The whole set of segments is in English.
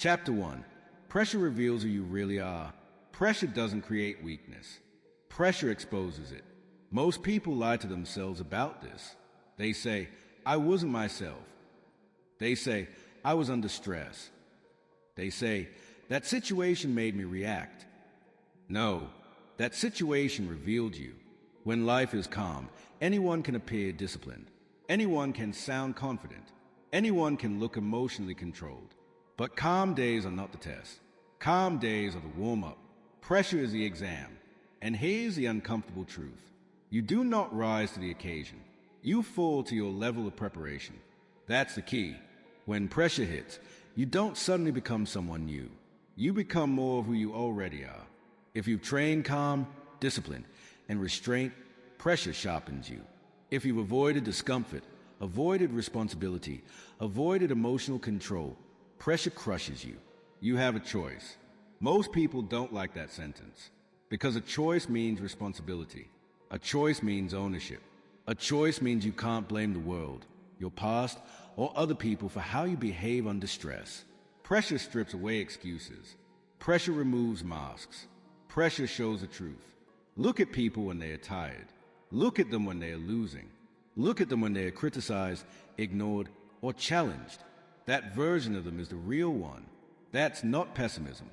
Chapter 1. Pressure reveals who you really are. Pressure doesn't create weakness. Pressure exposes it. Most people lie to themselves about this. They say, I wasn't myself. They say, I was under stress. They say, that situation made me react. No, that situation revealed you. When life is calm, anyone can appear disciplined. Anyone can sound confident. Anyone can look emotionally controlled. But calm days are not the test. Calm days are the warm-up. Pressure is the exam. And here's the uncomfortable truth. You do not rise to the occasion. You fall to your level of preparation. That's the key. When pressure hits, you don't suddenly become someone new. You become more of who you already are. If you've trained calm, discipline, and restraint, pressure sharpens you. If you've avoided discomfort, avoided responsibility, avoided emotional control, pressure crushes you. You have a choice. Most people don't like that sentence because a choice means responsibility. A choice means ownership. A choice means you can't blame the world, your past, or other people for how you behave under stress. Pressure strips away excuses. Pressure removes masks. Pressure shows the truth. Look at people when they are tired. Look at them when they are losing. Look at them when they are criticized, ignored, or challenged. That version of them is the real one. That's not pessimism.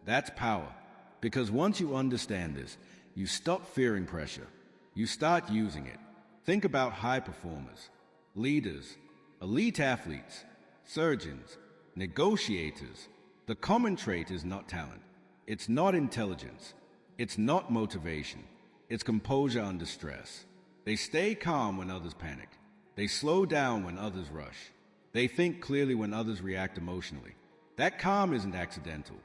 That's power. Because once you understand this, you stop fearing pressure. You start using it. Think about high performers, leaders, elite athletes, surgeons, negotiators. The common trait is not talent. It's not intelligence. It's not motivation. It's composure under stress. They stay calm when others panic. They slow down when others rush. They think clearly when others react emotionally. That calm isn't accidental.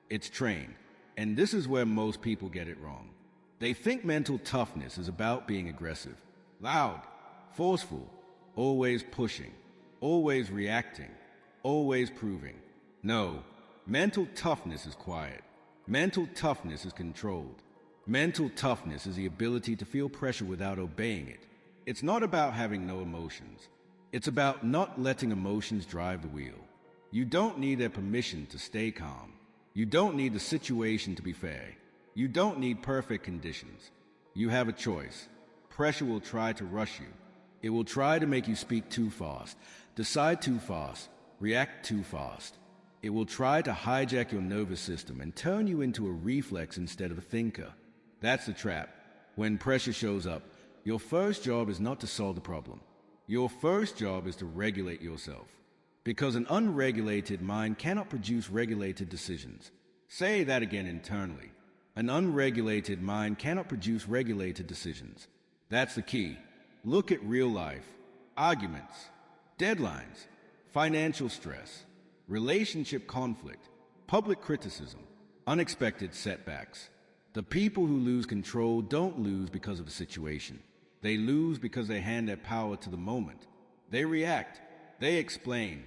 It's trained. And this is where most people get it wrong. They think mental toughness is about being aggressive, loud, forceful, always pushing, always reacting, always proving. No, mental toughness is quiet. Mental toughness is controlled. Mental toughness is the ability to feel pressure without obeying it. It's not about having no emotions. It's about not letting emotions drive the wheel. You don't need their permission to stay calm. You don't need the situation to be fair. You don't need perfect conditions. You have a choice. Pressure will try to rush you. It will try to make you speak too fast, decide too fast, react too fast. It will try to hijack your nervous system and turn you into a reflex instead of a thinker. That's the trap. When pressure shows up, your first job is not to solve the problem. Your first job is to regulate yourself. Because an unregulated mind cannot produce regulated decisions. Say that again internally. An unregulated mind cannot produce regulated decisions. That's the key. Look at real life. Arguments, deadlines, financial stress, relationship conflict, public criticism, unexpected setbacks. The people who lose control don't lose because of a situation. They lose because they hand their power to the moment. They react, they explain,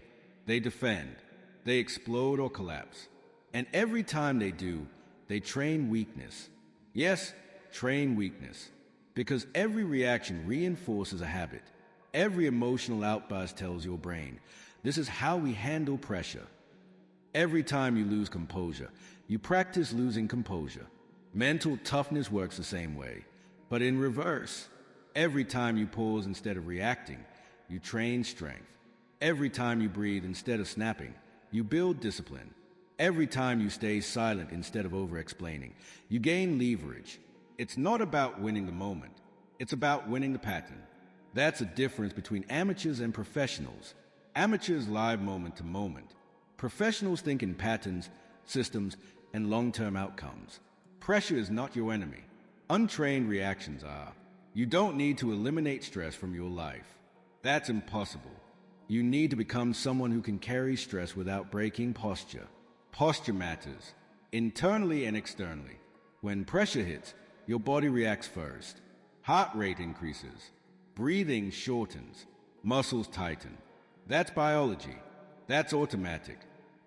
they defend, they explode or collapse. And every time they do, they train weakness. Yes, train weakness. Because every reaction reinforces a habit. Every emotional outburst tells your brain, this is how we handle pressure. Every time you lose composure, you practice losing composure. Mental toughness works the same way, but in reverse. Every time you pause instead of reacting, you train strength. Every time you breathe instead of snapping, you build discipline. Every time you stay silent instead of over-explaining, you gain leverage. It's not about winning the moment. It's about winning the pattern. That's the difference between amateurs and professionals. Amateurs live moment to moment. Professionals think in patterns, systems, and long-term outcomes. Pressure is not your enemy. Untrained reactions are. You don't need to eliminate stress from your life. That's impossible. You need to become someone who can carry stress without breaking posture. Posture matters, internally and externally. When pressure hits, your body reacts first. Heart rate increases. Breathing shortens. Muscles tighten. That's biology. That's automatic.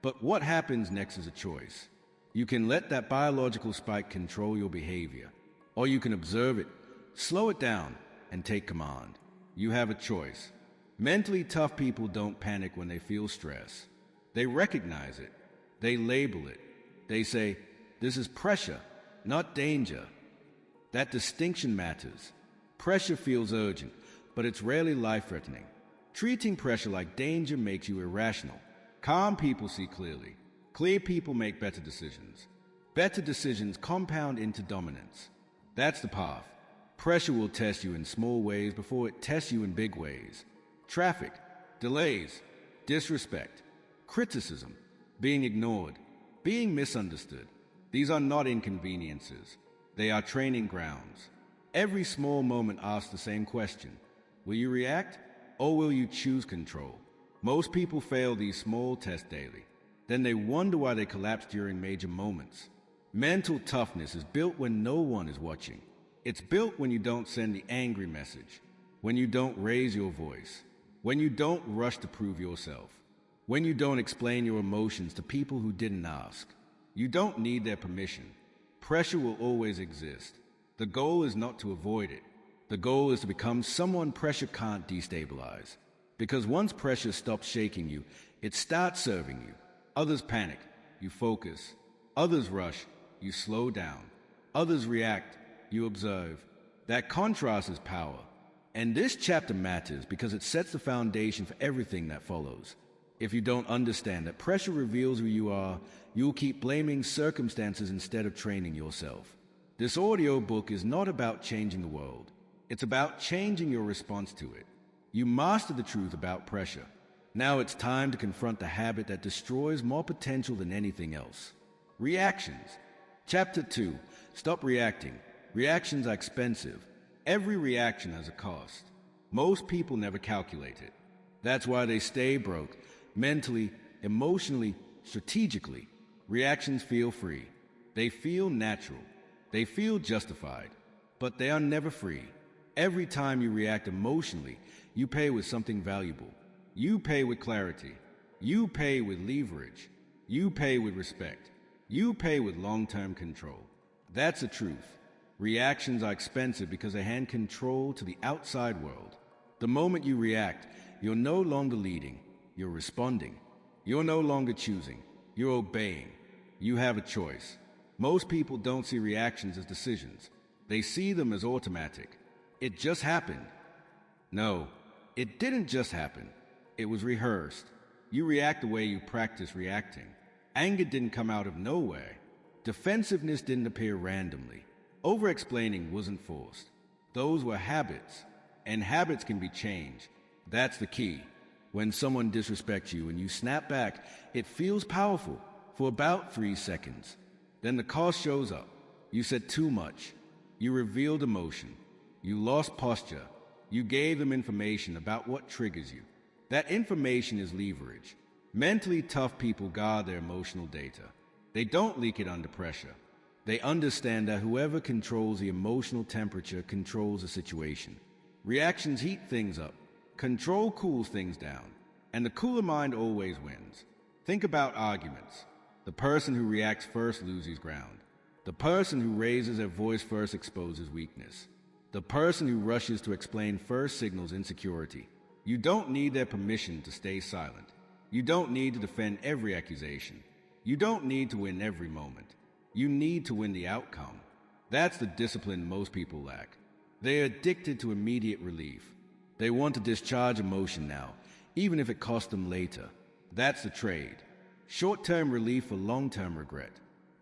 But what happens next is a choice. You can let that biological spike control your behavior, or you can observe it, slow it down, and take command. You have a choice. Mentally tough people don't panic when they feel stress. They recognize it. They label it. They say, this is pressure, not danger. That distinction matters. Pressure feels urgent, but it's rarely life-threatening. Treating pressure like danger makes you irrational. Calm people see clearly. Clear people make better decisions. Better decisions compound into dominance. That's the path. Pressure will test you in small ways before it tests you in big ways. Traffic, delays, disrespect, criticism, being ignored, being misunderstood. These are not inconveniences. They are training grounds. Every small moment asks the same question. Will you react, or will you choose control? Most people fail these small tests daily. Then they wonder why they collapse during major moments. Mental toughness is built when no one is watching. It's built when you don't send the angry message, when you don't raise your voice, when you don't rush to prove yourself, when you don't explain your emotions to people who didn't ask. You don't need their permission. Pressure will always exist. The goal is not to avoid it. The goal is to become someone pressure can't destabilize. Because once pressure stops shaking you, it starts serving you. Others panic, you focus. Others rush, you slow down. Others react, you observe. That contrast is power. And this chapter matters because it sets the foundation for everything that follows. If you don't understand that pressure reveals who you are, you'll keep blaming circumstances instead of training yourself. This audiobook is not about changing the world. It's about changing your response to it. You master the truth about pressure. Now it's time to confront the habit that destroys more potential than anything else. Reactions. Chapter 2. Stop reacting. Reactions are expensive. Every reaction has a cost. Most people never calculate it. That's why they stay broke, mentally, emotionally, strategically. Reactions feel free. They feel natural. They feel justified. But they are never free. Every time you react emotionally, you pay with something valuable. You pay with clarity. You pay with leverage. You pay with respect. You pay with long-term control. That's the truth. Reactions are expensive because they hand control to the outside world. The moment you react, you're no longer leading. You're responding. You're no longer choosing. You're obeying. You have a choice. Most people don't see reactions as decisions. They see them as automatic. It just happened. No, it didn't just happen. It was rehearsed. You react the way you practice reacting. Anger didn't come out of nowhere. Defensiveness didn't appear randomly. Over-explaining wasn't forced. Those were habits, and habits can be changed. That's the key. When someone disrespects you and you snap back, it feels powerful for about 3 seconds. Then the cost shows up. You said too much. You revealed emotion. You lost posture. You gave them information about what triggers you. That information is leverage. Mentally tough people guard their emotional data. They don't leak it under pressure. They understand that whoever controls the emotional temperature controls the situation. Reactions heat things up. Control cools things down. And the cooler mind always wins. Think about arguments. The person who reacts first loses ground. The person who raises their voice first exposes weakness. The person who rushes to explain first signals insecurity. You don't need their permission to stay silent. You don't need to defend every accusation. You don't need to win every moment. You need to win the outcome. That's the discipline most people lack. They are addicted to immediate relief. They want to discharge emotion now, even if it costs them later. That's the trade. Short-term relief for long-term regret.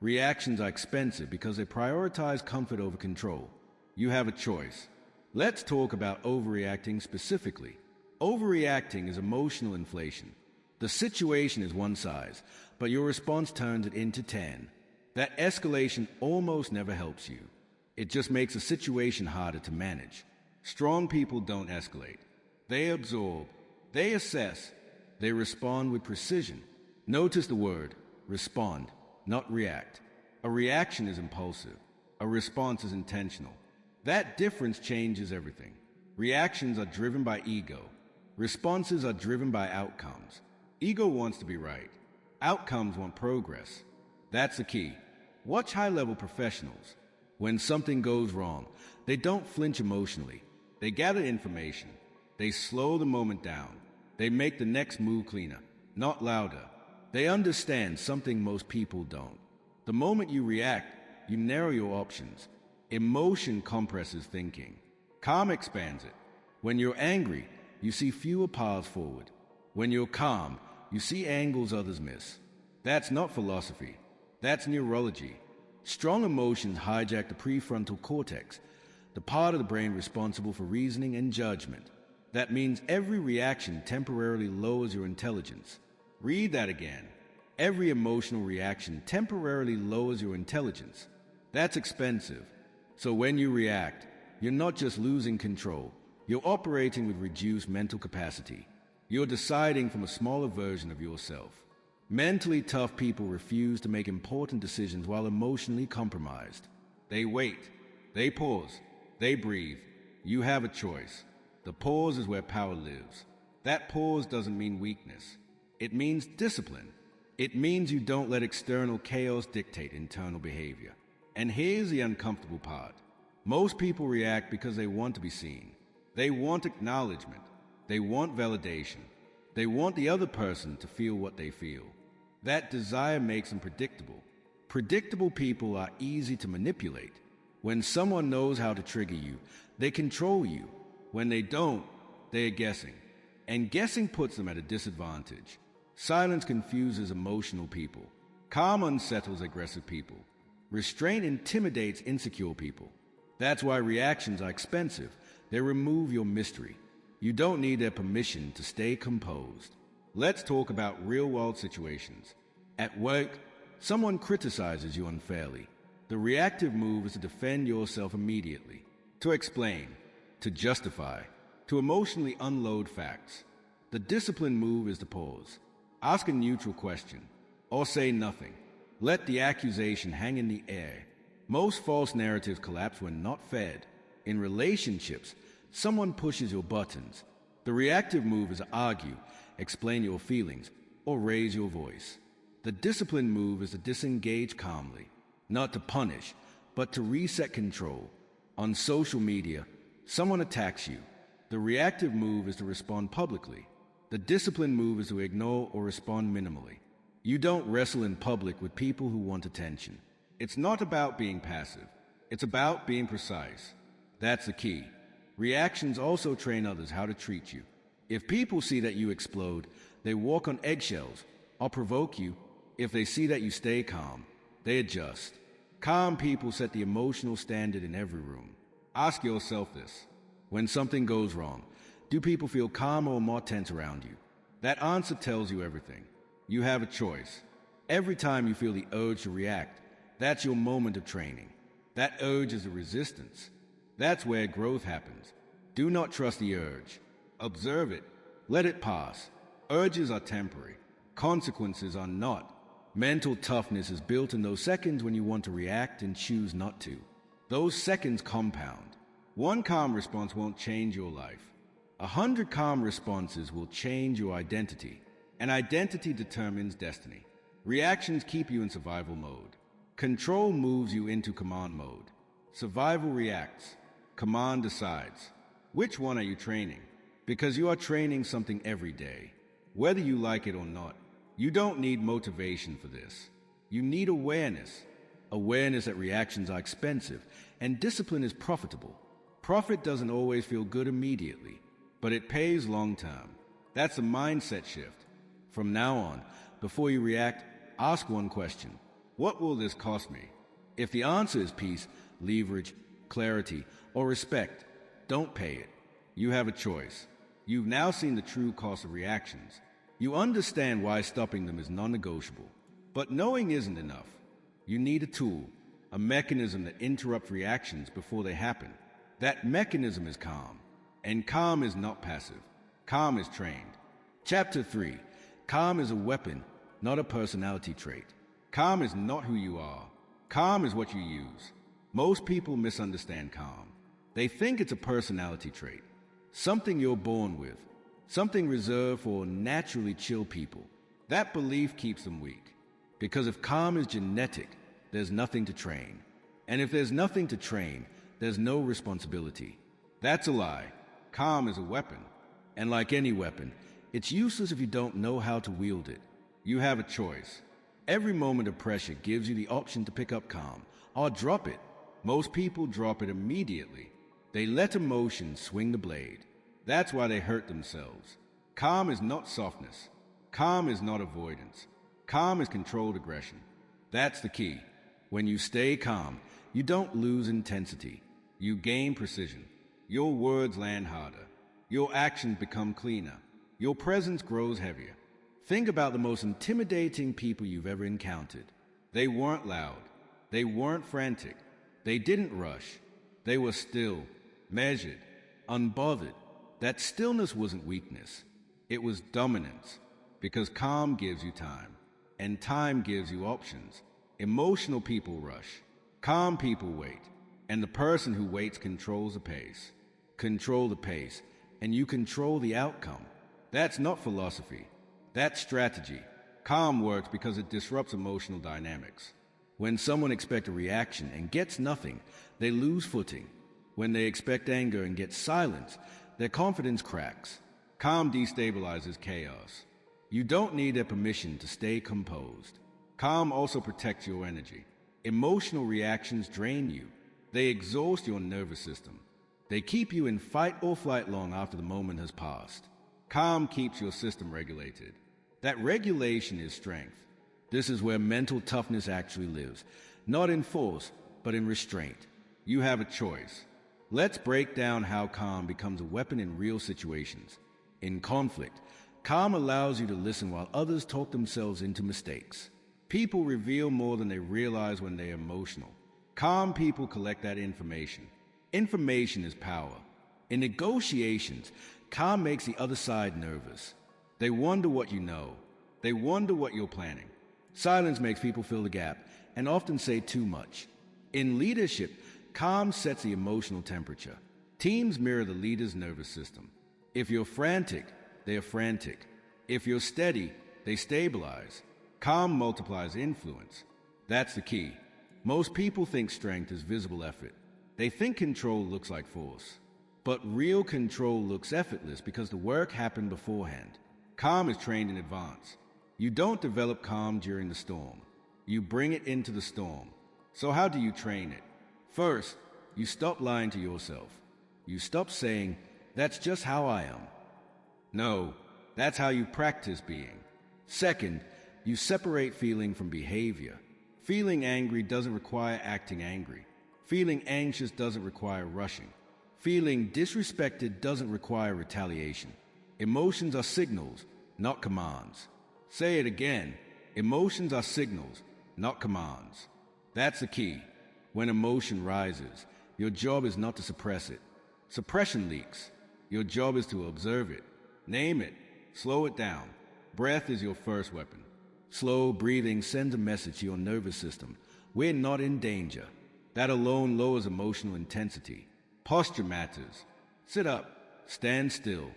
Reactions are expensive because they prioritize comfort over control. You have a choice. Let's talk about overreacting specifically. Overreacting is emotional inflation. The situation is one size, but your response turns it into 10. That escalation almost never helps you. It just makes the situation harder to manage. Strong people don't escalate. They absorb. They assess. They respond with precision. Notice the word, respond, not react. A reaction is impulsive. A response is intentional. That difference changes everything. Reactions are driven by ego. Responses are driven by outcomes. Ego wants to be right. Outcomes want progress. That's the key. Watch high-level professionals. When something goes wrong, they don't flinch emotionally. They gather information. They slow the moment down. They make the next move cleaner, not louder. They understand something most people don't. The moment you react, you narrow your options. Emotion compresses thinking. Calm expands it. When you're angry, you see fewer paths forward. When you're calm, you see angles others miss. That's not philosophy. That's neurology. Strong emotions hijack the prefrontal cortex, the part of the brain responsible for reasoning and judgment. That means every reaction temporarily lowers your intelligence. Read that again. Every emotional reaction temporarily lowers your intelligence. That's expensive. So when you react, you're not just losing control. You're operating with reduced mental capacity. You're deciding from a smaller version of yourself. Mentally tough people refuse to make important decisions while emotionally compromised. They wait. They pause. They breathe. You have a choice. The pause is where power lives. That pause doesn't mean weakness. It means discipline. It means you don't let external chaos dictate internal behavior. And here's the uncomfortable part. Most people react because they want to be seen. They want acknowledgement. They want validation. They want the other person to feel what they feel. That desire makes them predictable. Predictable people are easy to manipulate. When someone knows how to trigger you, they control you. When they don't, they are guessing. And guessing puts them at a disadvantage. Silence confuses emotional people. Calm unsettles aggressive people. Restraint intimidates insecure people. That's why reactions are expensive. They remove your mystery. You don't need their permission to stay composed. Let's talk about real-world situations. At work, someone criticizes you unfairly. The reactive move is to defend yourself immediately, to explain, to justify, to emotionally unload facts. The disciplined move is to pause. Ask a neutral question, or say nothing. Let the accusation hang in the air. Most false narratives collapse when not fed. In relationships, someone pushes your buttons. The reactive move is to argue, explain your feelings, or raise your voice. The disciplined move is to disengage calmly, not to punish, but to reset control. On social media, someone attacks you. The reactive move is to respond publicly. The disciplined move is to ignore or respond minimally. You don't wrestle in public with people who want attention. It's not about being passive. It's about being precise. That's the key. Reactions also train others how to treat you. If people see that you explode, they walk on eggshells or provoke you. If they see that you stay calm, they adjust. Calm people set the emotional standard in every room. Ask yourself this. When something goes wrong, do people feel calmer or more tense around you? That answer tells you everything. You have a choice. Every time you feel the urge to react, that's your moment of training. That urge is a resistance. That's where growth happens. Do not trust the urge. Observe it. Let it pass. Urges are temporary. Consequences are not. Mental toughness is built in those seconds when you want to react and choose not to. Those seconds compound. One calm response won't change your life. 100 calm responses will change your identity. And identity determines destiny. Reactions keep you in survival mode. Control moves you into command mode. Survival reacts. Command decides. Which one are you training? Because you are training something every day. Whether you like it or not, you don't need motivation for this. You need awareness. Awareness that reactions are expensive and discipline is profitable. Profit doesn't always feel good immediately, but it pays long term. That's a mindset shift. From now on, before you react, ask one question. What will this cost me? If the answer is peace, leverage, clarity, or respect, don't pay it. You have a choice. You've now seen the true cost of reactions. You understand why stopping them is non-negotiable. But knowing isn't enough. You need a tool, a mechanism that interrupts reactions before they happen. That mechanism is calm. And calm is not passive. Calm is trained. Chapter 3. Calm is a weapon, not a personality trait. Calm is not who you are. Calm is what you use. Most people misunderstand calm. They think it's a personality trait, something you're born with, something reserved for naturally chill people. That belief keeps them weak. Because if calm is genetic, there's nothing to train. And if there's nothing to train, there's no responsibility. That's a lie. Calm is a weapon. And like any weapon, it's useless if you don't know how to wield it. You have a choice. Every moment of pressure gives you the option to pick up calm or drop it. Most people drop it immediately. They let emotion swing the blade. That's why they hurt themselves. Calm is not softness. Calm is not avoidance. Calm is controlled aggression. That's the key. When you stay calm, you don't lose intensity. You gain precision. Your words land harder. Your actions become cleaner. Your presence grows heavier. Think about the most intimidating people you've ever encountered. They weren't loud. They weren't frantic. They didn't rush. They were still, measured, unbothered. That stillness wasn't weakness. It was dominance. Because calm gives you time, and time gives you options. Emotional people rush. Calm people wait. And the person who waits controls the pace. Control the pace, and you control the outcome. That's not philosophy. That's strategy. Calm works because it disrupts emotional dynamics. When someone expects a reaction and gets nothing, they lose footing. When they expect anger and get silence, their confidence cracks. Calm destabilizes chaos. You don't need their permission to stay composed. Calm also protects your energy. Emotional reactions drain you. They exhaust your nervous system. They keep you in fight or flight long after the moment has passed. Calm keeps your system regulated. That regulation is strength. This is where mental toughness actually lives. Not in force, but in restraint. You have a choice. Let's break down how calm becomes a weapon in real situations. In conflict, calm allows you to listen while others talk themselves into mistakes. People reveal more than they realize when they're emotional. Calm people collect that information. Information is power. In negotiations, calm makes the other side nervous. They wonder what you know. They wonder what you're planning. Silence makes people fill the gap and often say too much. In leadership, calm sets the emotional temperature. Teams mirror the leader's nervous system. If you're frantic, they are frantic. If you're steady, they stabilize. Calm multiplies influence. That's the key. Most people think strength is visible effort. They think control looks like force. But real control looks effortless because the work happened beforehand. Calm is trained in advance. You don't develop calm during the storm. You bring it into the storm. So how do you train it? First, you stop lying to yourself. You stop saying, "That's just how I am." No, that's how you practice being. Second, you separate feeling from behavior. Feeling angry doesn't require acting angry. Feeling anxious doesn't require rushing. Feeling disrespected doesn't require retaliation. Emotions are signals, not commands. Say it again. Emotions are signals, not commands. That's the key. When emotion rises, your job is not to suppress it. Suppression leaks. Your job is to observe it. Name it. Slow it down. Breath is your first weapon. Slow breathing sends a message to your nervous system. We're not in danger. That alone lowers emotional intensity. Posture matters. Sit up. Stand still.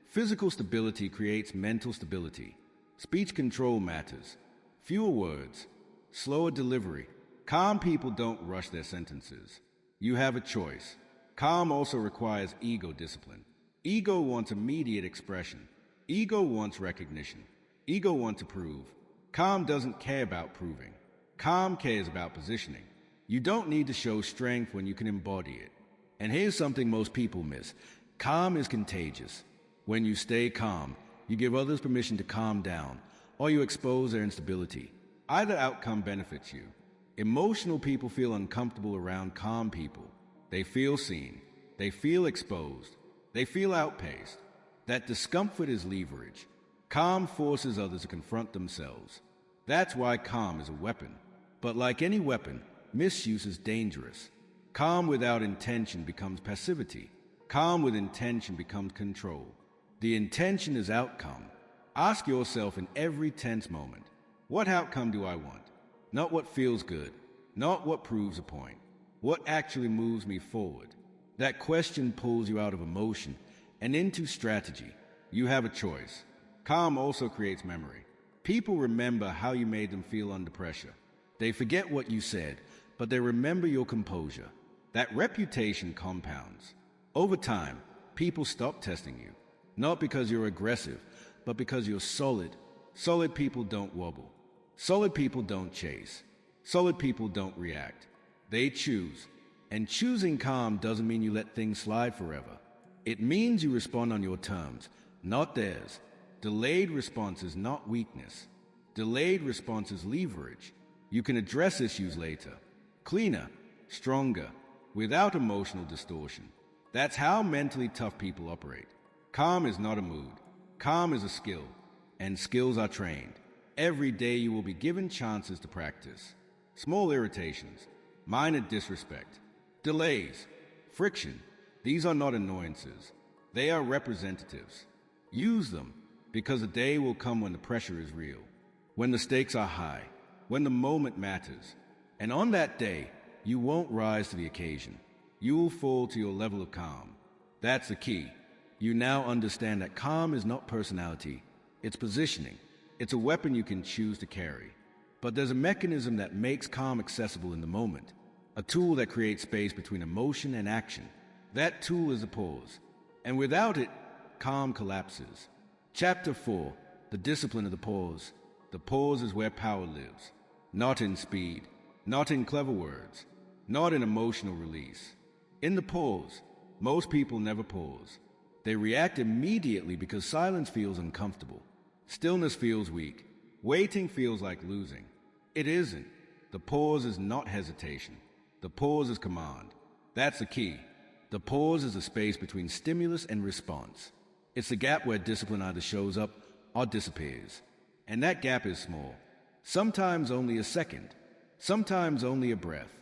Physical stability creates mental stability. Speech control matters. Fewer words. Slower delivery. Calm people don't rush their sentences. You have a choice. Calm also requires ego discipline. Ego wants immediate expression. Ego wants recognition. Ego wants to prove. Calm doesn't care about proving. Calm cares about positioning. You don't need to show strength when you can embody it. And here's something most people miss. Calm is contagious. When you stay calm, you give others permission to calm down, or you expose their instability. Either outcome benefits you. Emotional people feel uncomfortable around calm people. They feel seen. They feel exposed. They feel outpaced. That discomfort is leverage. Calm forces others to confront themselves. That's why calm is a weapon. But like any weapon, misuse is dangerous. Calm without intention becomes passivity. Calm with intention becomes control. The intention is outcome. Ask yourself in every tense moment, what outcome do I want? Not what feels good. Not what proves a point. What actually moves me forward? That question pulls you out of emotion and into strategy. You have a choice. Calm also creates memory. People remember how you made them feel under pressure. They forget what you said, but they remember your composure. That reputation compounds. Over time, people stop testing you. Not because you're aggressive, but because you're solid. Solid people don't wobble. Solid people don't chase. Solid people don't react. They choose. And choosing calm doesn't mean you let things slide forever. It means you respond on your terms, not theirs. Delayed response is not weakness. Delayed response is leverage. You can address issues later. Cleaner, stronger, without emotional distortion. That's how mentally tough people operate. Calm is not a mood. Calm is a skill. And skills are trained. Every day you will be given chances to practice. Small irritations, minor disrespect, delays, friction. These are not annoyances. They are representatives. Use them, because a day will come when the pressure is real, when the stakes are high, when the moment matters. And on that day, you won't rise to the occasion. You will fall to your level of calm. That's the key. You now understand that calm is not personality. It's positioning. It's a weapon you can choose to carry. But there's a mechanism that makes calm accessible in the moment. A tool that creates space between emotion and action. That tool is a pause. And without it, calm collapses. Chapter 4, The Discipline of the Pause. The pause is where power lives. Not in speed, not in clever words, not in emotional release. In the pause, most people never pause. They react immediately because silence feels uncomfortable. Stillness feels weak. Waiting feels like losing. It isn't. The pause is not hesitation. The pause is command. That's the key. The pause is the space between stimulus and response. It's the gap where discipline either shows up or disappears. And that gap is small. Sometimes only a second. Sometimes only a breath.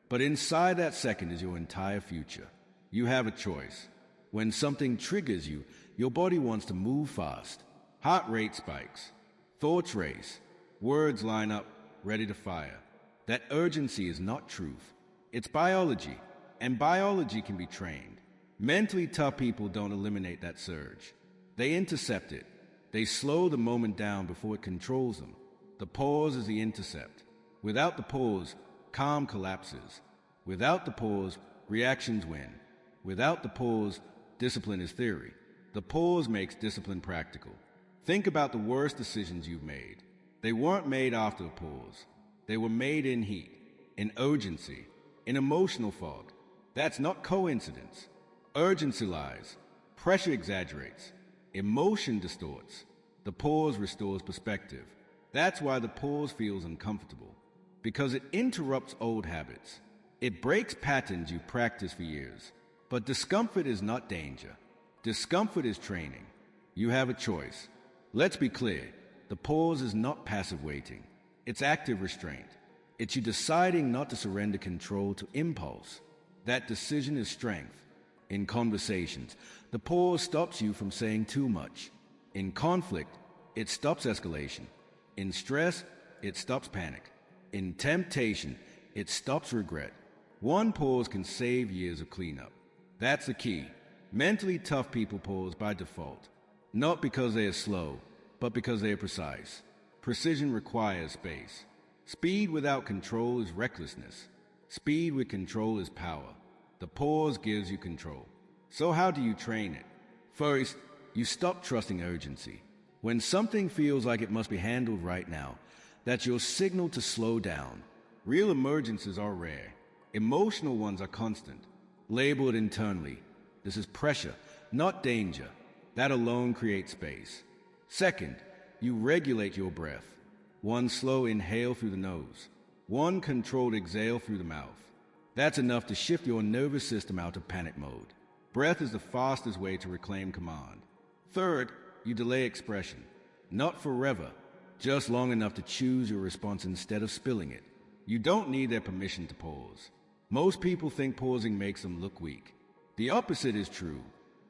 But inside that second is your entire future. You have a choice. When something triggers you, your body wants to move fast. Heart rate spikes. Thoughts race. Words line up, ready to fire. That urgency is not truth. It's biology, and biology can be trained. Mentally tough people don't eliminate that surge. They intercept it. They slow the moment down before it controls them. The pause is the intercept. Without the pause, calm collapses. Without the pause, reactions win. Without the pause, discipline is theory. The pause makes discipline practical. Think about the worst decisions you've made. They weren't made after a pause. They were made in heat, in urgency, in emotional fog. That's not coincidence. Urgency lies. Pressure exaggerates. Emotion distorts. The pause restores perspective. That's why the pause feels uncomfortable. Because it interrupts old habits. It breaks patterns you practiced for years. But discomfort is not danger. Discomfort is training. You have a choice. Let's be clear. The pause is not passive waiting. It's active restraint. It's you deciding not to surrender control to impulse. That decision is strength. In conversations, the pause stops you from saying too much. In conflict, it stops escalation. In stress, it stops panic. In temptation, it stops regret. One pause can save years of cleanup. That's the key. Mentally tough people pause by default. Not because they are slow, but because they are precise. Precision requires space. Speed without control is recklessness. Speed with control is power. The pause gives you control. So how do you train it? First, you stop trusting urgency. When something feels like it must be handled right now, that's your signal to slow down. Real emergencies are rare. Emotional ones are constant. Label it internally. This is pressure, not danger. That alone creates space. Second, you regulate your breath. One slow inhale through the nose. One controlled exhale through the mouth. That's enough to shift your nervous system out of panic mode. Breath is the fastest way to reclaim command. Third, you delay expression. Not forever, just long enough to choose your response instead of spilling it. You don't need their permission to pause. Most people think pausing makes them look weak. The opposite is true.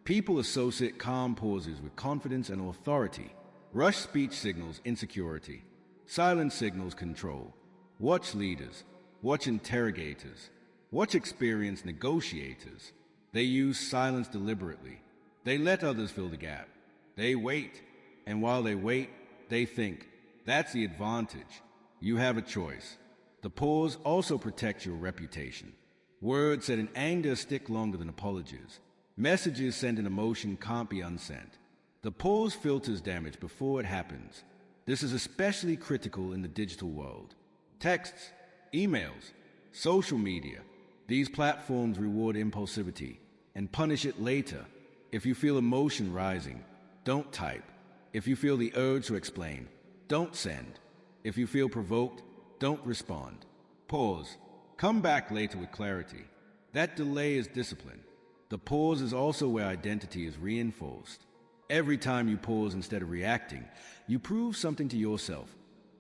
People associate calm pauses with confidence and authority. Rushed speech signals insecurity. Silence signals control. Watch leaders. Watch interrogators. Watch experienced negotiators. They use silence deliberately. They let others fill the gap. They wait. And while they wait, they think. That's the advantage. You have a choice. The pause also protects your reputation. Words said in anger stick longer than apologies. Messages sent in emotion can't be unsent. The pause filters damage before it happens. This is especially critical in the digital world. Texts, emails, social media, these platforms reward impulsivity and punish it later. If you feel emotion rising, don't type. If you feel the urge to explain, don't send. If you feel provoked, don't respond. Pause. Come back later with clarity. That delay is discipline. The pause is also where identity is reinforced. Every time you pause instead of reacting, you prove something to yourself.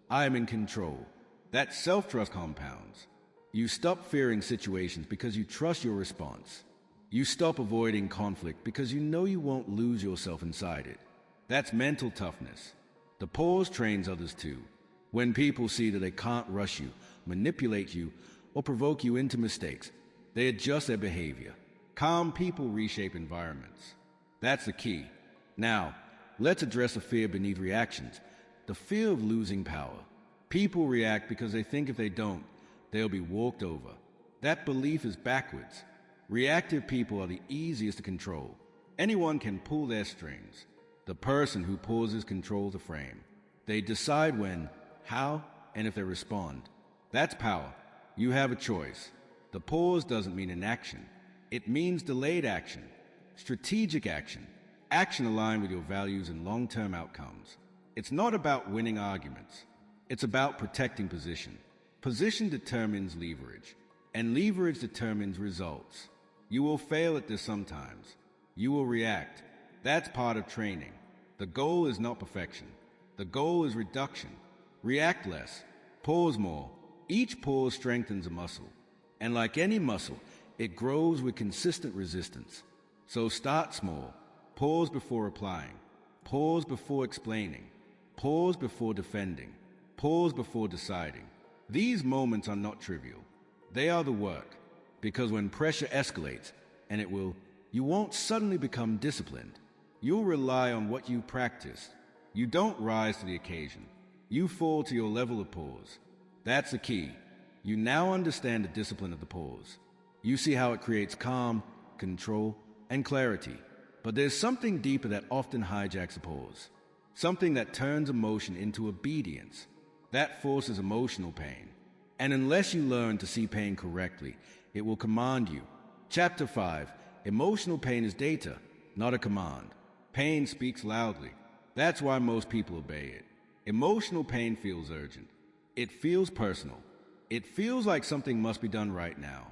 I am in control. That self-trust compounds. You stop fearing situations because you trust your response. You stop avoiding conflict because you know you won't lose yourself inside it. That's mental toughness. The pause trains others too. When people see that they can't rush you, manipulate you, or provoke you into mistakes, they adjust their behavior. Calm people reshape environments. That's the key. Now, let's address the fear beneath reactions, the fear of losing power. People react because they think if they don't, they'll be walked over. That belief is backwards. Reactive people are the easiest to control. Anyone can pull their strings. The person who pauses controls the frame. They decide when, how, and if they respond. That's power. You have a choice. The pause doesn't mean inaction. It means delayed action, strategic action, action aligned with your values and long-term outcomes. It's not about winning arguments. It's about protecting position. Position determines leverage, and leverage determines results. You will fail at this sometimes. You will react. That's part of training. The goal is not perfection. The goal is reduction. React less. Pause more. Each pause strengthens a muscle. And like any muscle, it grows with consistent resistance. So start small. Pause before applying. Pause before explaining. Pause before defending. Pause before deciding. These moments are not trivial. They are the work. Because when pressure escalates, and it will, you won't suddenly become disciplined. You'll rely on what you practiced. You don't rise to the occasion. You fall to your level of pause. That's the key. You now understand the discipline of the pause. You see how it creates calm, control, and clarity. But there's something deeper that often hijacks a pause. Something that turns emotion into obedience. That forces emotional pain. And unless you learn to see pain correctly, it will command you. Chapter 5. Emotional pain is data, not a command. Pain speaks loudly. That's why most people obey it. Emotional pain feels urgent. It feels personal. It feels like something must be done right now.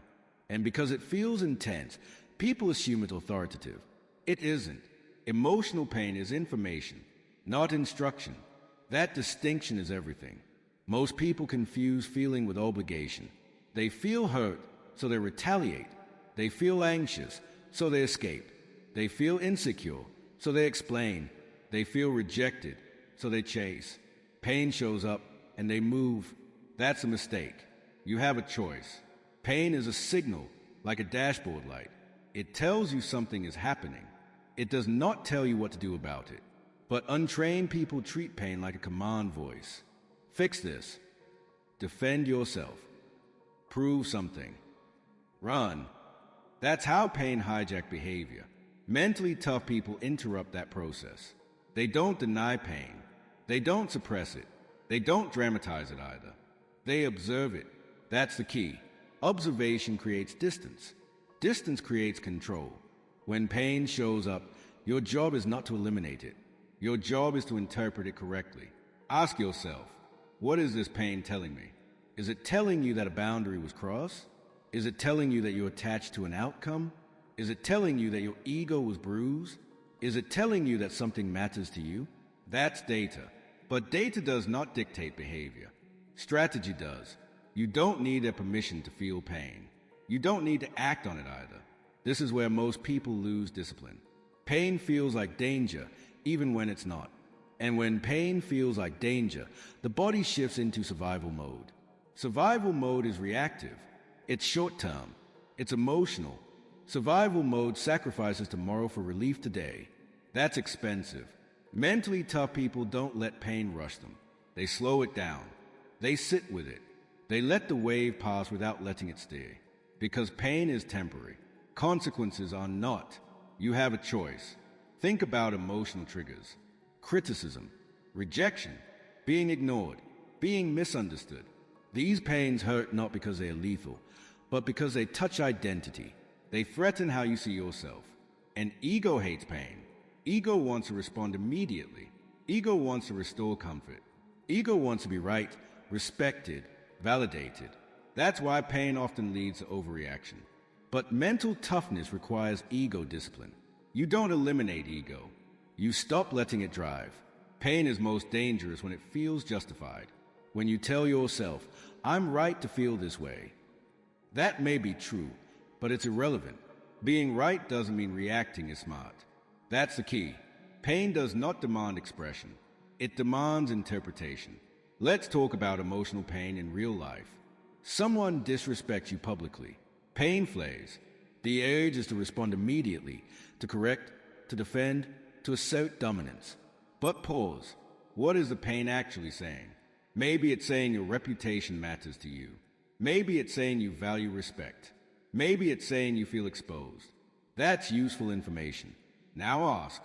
And because it feels intense, people assume it's authoritative. It isn't. Emotional pain is information, not instruction. That distinction is everything. Most people confuse feeling with obligation. They feel hurt, so they retaliate. They feel anxious, so they escape. They feel insecure, so they explain. They feel rejected, so they chase. Pain shows up, and they move. That's a mistake. You have a choice. Pain is a signal, like a dashboard light. It tells you something is happening. It does not tell you what to do about it. But untrained people treat pain like a command voice. Fix this. Defend yourself. Prove something. Run. That's how pain hijacks behavior. Mentally tough people interrupt that process. They don't deny pain. They don't suppress it. They don't dramatize it either. They observe it. That's the key. Observation creates distance. Distance creates control. When pain shows up, your job is not to eliminate it. Your job is to interpret it correctly. Ask yourself, what is this pain telling me? Is it telling you that a boundary was crossed? Is it telling you that you're attached to an outcome? Is it telling you that your ego was bruised? Is it telling you that something matters to you? That's data. But data does not dictate behavior. Strategy does. You don't need their permission to feel pain. You don't need to act on it either. This is where most people lose discipline. Pain feels like danger, even when it's not. And when pain feels like danger, the body shifts into survival mode. Survival mode is reactive. It's short-term. It's emotional. Survival mode sacrifices tomorrow for relief today. That's expensive. Mentally tough people don't let pain rush them. They slow it down. They sit with it. They let the wave pass without letting it steer. Because pain is temporary. Consequences are not. You have a choice. Think about emotional triggers. Criticism, rejection, being ignored, being misunderstood. These pains hurt not because they are lethal, but because they touch identity. They threaten how you see yourself. And ego hates pain. Ego wants to respond immediately. Ego wants to restore comfort. Ego wants to be right, respected, validated. That's why pain often leads to overreaction. But mental toughness requires ego discipline. You don't eliminate ego. You stop letting it drive. Pain is most dangerous when it feels justified. When you tell yourself, I'm right to feel this way. That may be true, but it's irrelevant. Being right doesn't mean reacting is smart. That's the key. Pain does not demand expression. It demands interpretation. Let's talk about emotional pain in real life. Someone disrespects you publicly. Pain flares. The urge is to respond immediately, to correct, to defend, to assert dominance. But pause. What is the pain actually saying? Maybe it's saying your reputation matters to you. Maybe it's saying you value respect. Maybe it's saying you feel exposed. That's useful information. Now ask,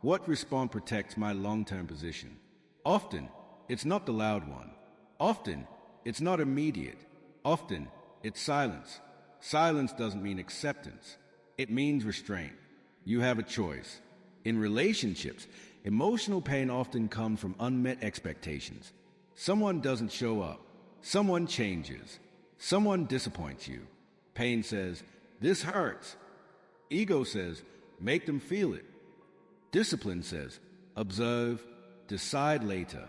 what response protects my long-term position? Often, it's not the loud one. Often, it's not immediate. Often, it's silence. Silence doesn't mean acceptance. It means restraint. You have a choice. In relationships, emotional pain often comes from unmet expectations. Someone doesn't show up. Someone changes. Someone disappoints you. Pain says, this hurts. Ego says, make them feel it. Discipline says, observe, decide later.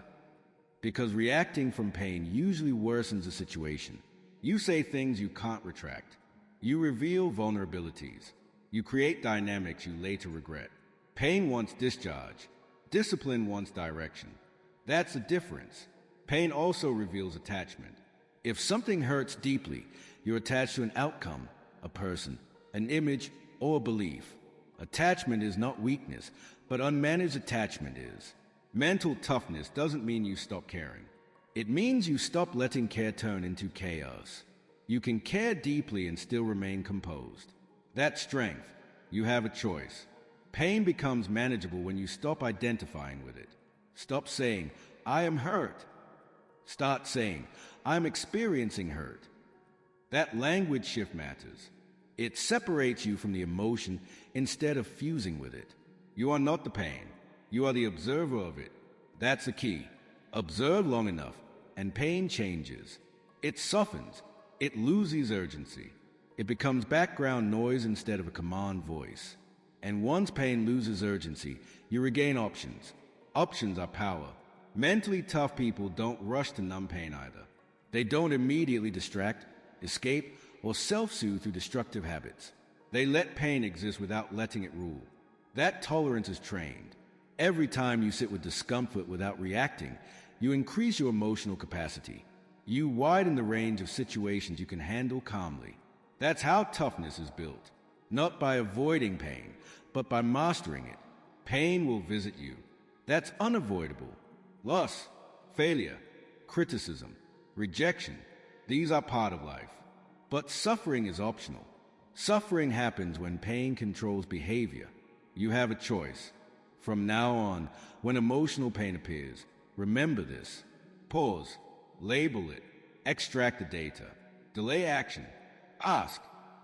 Because reacting from pain usually worsens the situation. You say things you can't retract. You reveal vulnerabilities. You create dynamics you later regret. Pain wants discharge. Discipline wants direction. That's the difference. Pain also reveals attachment. If something hurts deeply, you're attached to an outcome, a person, an image, or a belief. Attachment is not weakness, but unmanaged attachment is. Mental toughness doesn't mean you stop caring. It means you stop letting care turn into chaos. You can care deeply and still remain composed. That's strength. You have a choice. Pain becomes manageable when you stop identifying with it. Stop saying, I am hurt. Start saying, I'm experiencing hurt. That language shift matters. It separates you from the emotion instead of fusing with it. You are not the pain. You are the observer of it. That's the key. Observe long enough, and pain changes. It softens. It loses urgency. It becomes background noise instead of a command voice. And once pain loses urgency, you regain options. Options are power. Mentally tough people don't rush to numb pain either. They don't immediately distract, escape, or self-soothe through destructive habits. They let pain exist without letting it rule. That tolerance is trained. Every time you sit with discomfort without reacting, you increase your emotional capacity. You widen the range of situations you can handle calmly. That's how toughness is built. Not by avoiding pain, but by mastering it. Pain will visit you. That's unavoidable. Loss, failure, criticism, rejection, these are part of life. But suffering is optional. Suffering happens when pain controls behavior. You have a choice. From now on, when emotional pain appears, remember this. Pause, label it, extract the data, delay action. Ask,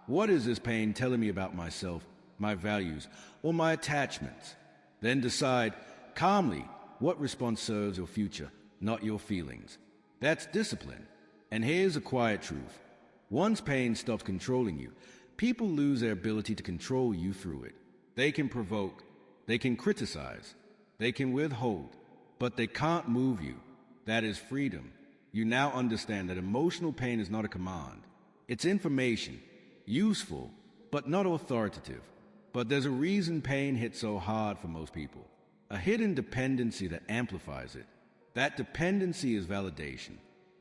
what is this pain telling me about myself, my values, or my attachments? Then decide, calmly, what response serves your future, not your feelings. That's discipline. And here's a quiet truth. Once pain stops controlling you, people lose their ability to control you through it. They can provoke, they can criticize, they can withhold, but they can't move you. That is freedom. You now understand that emotional pain is not a command. It's information, useful, but not authoritative. But there's a reason pain hits so hard for most people. A hidden dependency that amplifies it. That dependency is validation.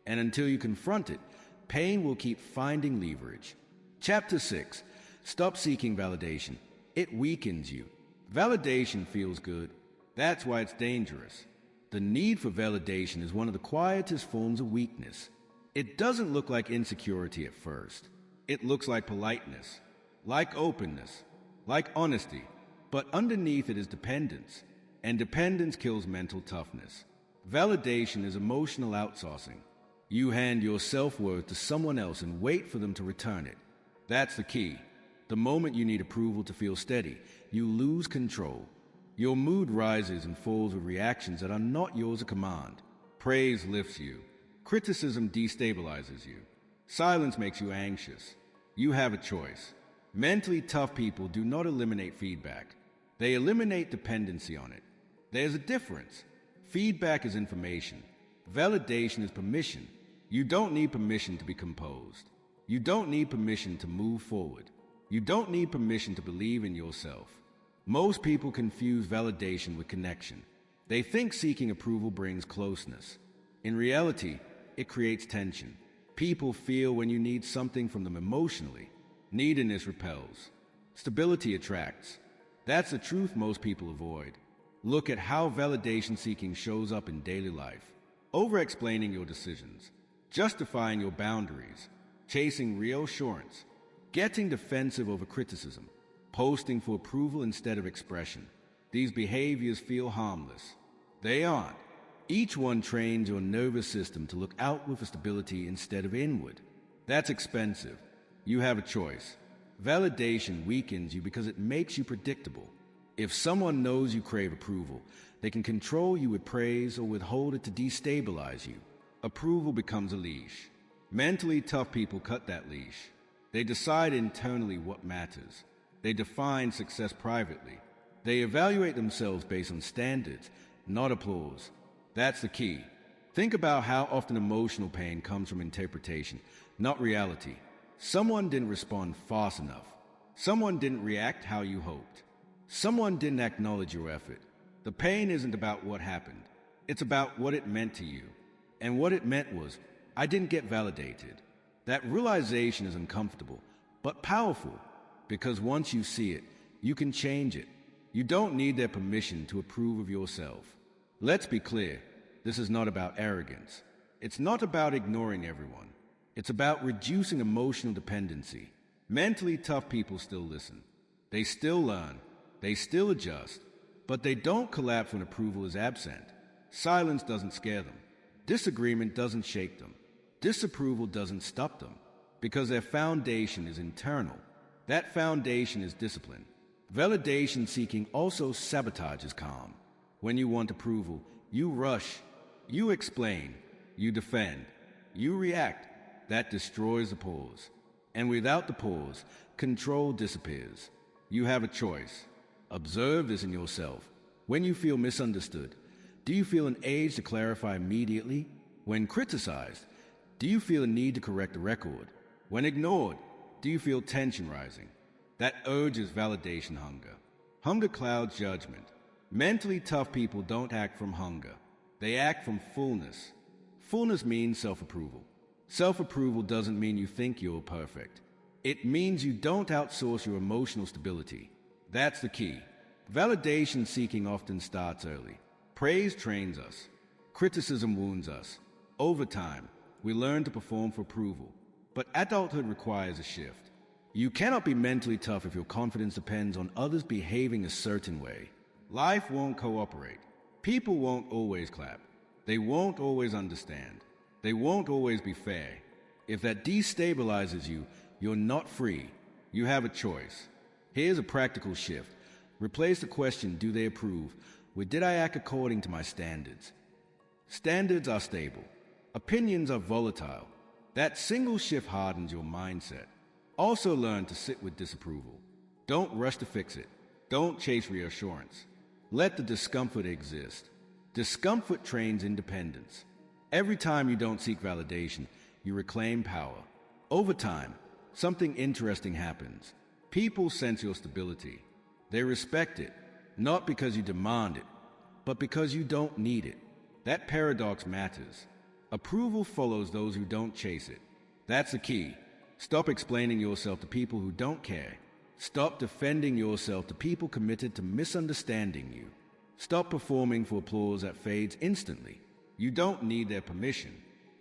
And until you confront it, pain will keep finding leverage. Chapter 6. Stop seeking validation. It weakens you. Validation feels good. That's why it's dangerous. The need for validation is one of the quietest forms of weakness. It doesn't look like insecurity at first. It looks like politeness, like openness, like honesty. But underneath it is dependence. And dependence kills mental toughness. Validation is emotional outsourcing. You hand your self-worth to someone else and wait for them to return it. That's the key. The moment you need approval to feel steady, you lose control. Your mood rises and falls with reactions that are not yours to command. Praise lifts you. Criticism destabilizes you. Silence makes you anxious. You have a choice. Mentally tough people do not eliminate feedback. They eliminate dependency on it. There's a difference. Feedback is information. Validation is permission. You don't need permission to be composed. You don't need permission to move forward. You don't need permission to believe in yourself. Most people confuse validation with connection. They think seeking approval brings closeness. In reality, it creates tension. People feel when you need something from them emotionally. Neediness repels. Stability attracts. That's the truth most people avoid. Look at how validation seeking shows up in daily life. Over-explaining your decisions. Justifying your boundaries. Chasing reassurance. Getting defensive over criticism. Posting for approval instead of expression. These behaviors feel harmless. They aren't. Each one trains your nervous system to look outward for stability instead of inward. That's expensive. You have a choice. Validation weakens you because it makes you predictable. If someone knows you crave approval, they can control you with praise or withhold it to destabilize you. Approval becomes a leash. Mentally tough people cut that leash. They decide internally what matters. They define success privately. They evaluate themselves based on standards, not applause. That's the key. Think about how often emotional pain comes from interpretation, not reality. Someone didn't respond fast enough. Someone didn't react how you hoped. Someone didn't acknowledge your effort. The pain isn't about what happened. It's about what it meant to you. And what it meant was, I didn't get validated. That realization is uncomfortable, but powerful, because once you see it, you can change it. You don't need their permission to approve of yourself. Let's be clear, this is not about arrogance. It's not about ignoring everyone. It's about reducing emotional dependency. Mentally tough people still listen. They still learn. They still adjust. But they don't collapse when approval is absent. Silence doesn't scare them. Disagreement doesn't shake them. Disapproval doesn't stop them. Because their foundation is internal. That foundation is discipline. Validation seeking also sabotages calm. When you want approval, you rush. You explain. You defend. You react. That destroys the pause. And without the pause, control disappears. You have a choice. Observe this in yourself. When you feel misunderstood, do you feel an urge to clarify immediately? When criticized, do you feel a need to correct the record? When ignored, do you feel tension rising? That urge is validation hunger. Hunger clouds judgment. Mentally tough people don't act from hunger. They act from fullness. Fullness means self-approval. Self-approval doesn't mean you think you're perfect. It means you don't outsource your emotional stability. That's the key. Validation seeking often starts early. Praise trains us. Criticism wounds us. Over time, we learn to perform for approval. But adulthood requires a shift. You cannot be mentally tough if your confidence depends on others behaving a certain way. Life won't cooperate. People won't always clap. They won't always understand. They won't always be fair. If that destabilizes you, you're not free. You have a choice. Here's a practical shift. Replace the question, do they approve, with did I act according to my standards? Standards are stable. Opinions are volatile. That single shift hardens your mindset. Also learn to sit with disapproval. Don't rush to fix it. Don't chase reassurance. Let the discomfort exist. Discomfort trains independence. Every time you don't seek validation, you reclaim power. Over time, something interesting happens. People sense your stability. They respect it, not because you demand it, but because you don't need it. That paradox matters. Approval follows those who don't chase it. That's the key. Stop explaining yourself to people who don't care. Stop defending yourself to people committed to misunderstanding you. Stop performing for applause that fades instantly. You don't need their permission.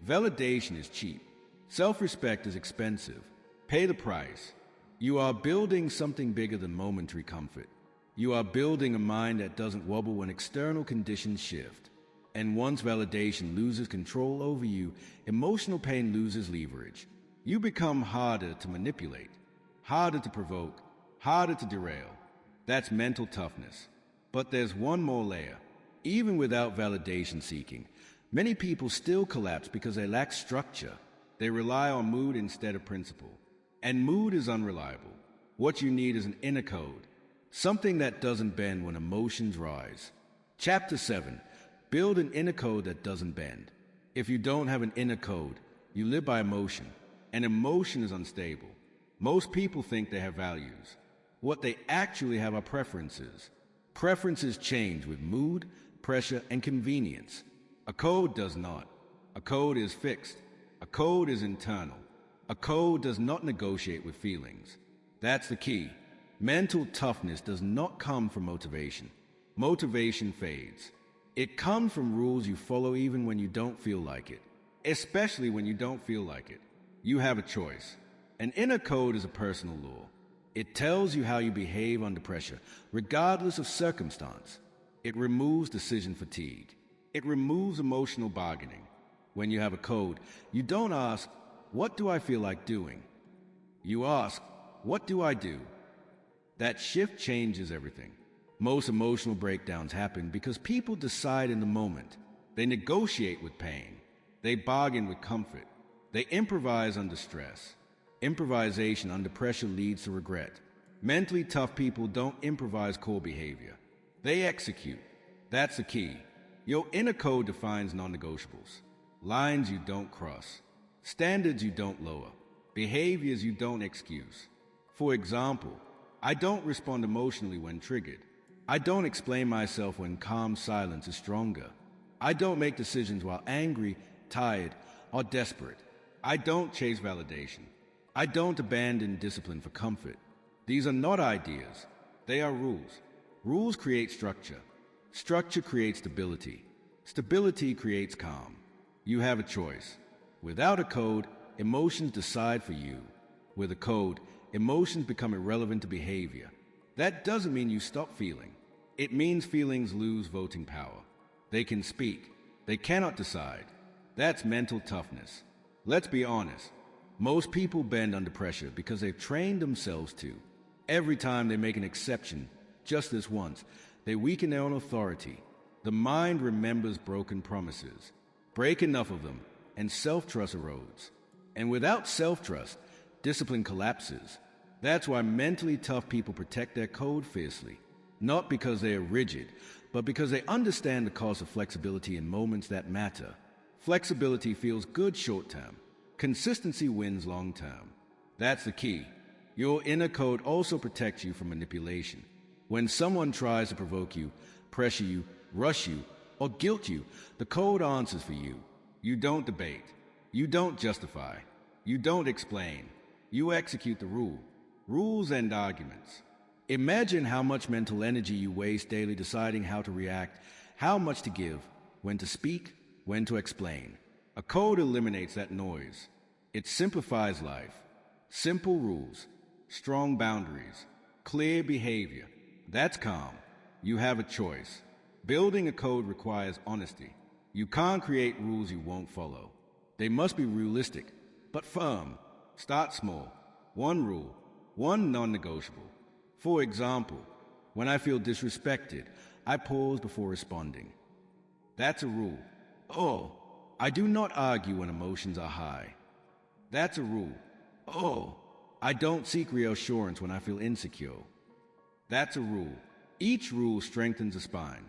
Validation is cheap. Self-respect is expensive. Pay the price. You are building something bigger than momentary comfort. You are building a mind that doesn't wobble when external conditions shift. And once validation loses control over you, emotional pain loses leverage. You become harder to manipulate, harder to provoke, harder to derail. That's mental toughness. But there's one more layer. Even without validation seeking, many people still collapse because they lack structure. They rely on mood instead of principle. And mood is unreliable. What you need is an inner code, something that doesn't bend when emotions rise. Chapter 7. Build an inner code that doesn't bend. If you don't have an inner code, you live by emotion, and emotion is unstable. Most people think they have values. What they actually have are preferences. Preferences change with mood, pressure, and convenience. A code does not. A code is fixed. A code is internal. A code does not negotiate with feelings. That's the key. Mental toughness does not come from motivation. Motivation fades. It comes from rules you follow even when you don't feel like it. Especially when you don't feel like it. You have a choice. An inner code is a personal law. It tells you how you behave under pressure, regardless of circumstance. It removes decision fatigue. It removes emotional bargaining. When you have a code, you don't ask, "What do I feel like doing?" You ask, "What do I do?" That shift changes everything. Most emotional breakdowns happen because people decide in the moment. They negotiate with pain. They bargain with comfort. They improvise under stress. Improvisation under pressure leads to regret. Mentally tough people don't improvise core behavior. They execute. That's the key. Your inner code defines non-negotiables. Lines you don't cross. Standards you don't lower. Behaviors you don't excuse. For example, I don't respond emotionally when triggered. I don't explain myself when calm silence is stronger. I don't make decisions while angry, tired, or desperate. I don't chase validation. I don't abandon discipline for comfort. These are not ideas. They are rules. Rules create structure. Structure creates stability. Stability creates calm. You have a choice. Without a code, emotions decide for you. With a code, emotions become irrelevant to behavior. That doesn't mean you stop feeling. It means feelings lose voting power. They can speak. They cannot decide. That's mental toughness. Let's be honest. Most people bend under pressure because they've trained themselves to. Every time they make an exception, just this once, they weaken their own authority. The mind remembers broken promises. Break enough of them, and self-trust erodes. And without self-trust, discipline collapses. That's why mentally tough people protect their code fiercely. Not because they are rigid, but because they understand the cost of flexibility in moments that matter. Flexibility feels good short-term. Consistency wins long-term. That's the key. Your inner code also protects you from manipulation. When someone tries to provoke you, pressure you, rush you, or guilt you, the code answers for you. You don't debate. You don't justify. You don't explain. You execute the rule. Rules end arguments. Imagine how much mental energy you waste daily deciding how to react, how much to give, when to speak, when to explain. A code eliminates that noise. It simplifies life. Simple rules, strong boundaries, clear behavior. That's calm. You have a choice. Building a code requires honesty. You can't create rules you won't follow. They must be realistic, but firm. Start small. One rule, one non-negotiable. For example, when I feel disrespected, I pause before responding. That's a rule. Oh, I do not argue when emotions are high. That's a rule. Oh, I don't seek reassurance when I feel insecure. That's a rule. Each rule strengthens the spine.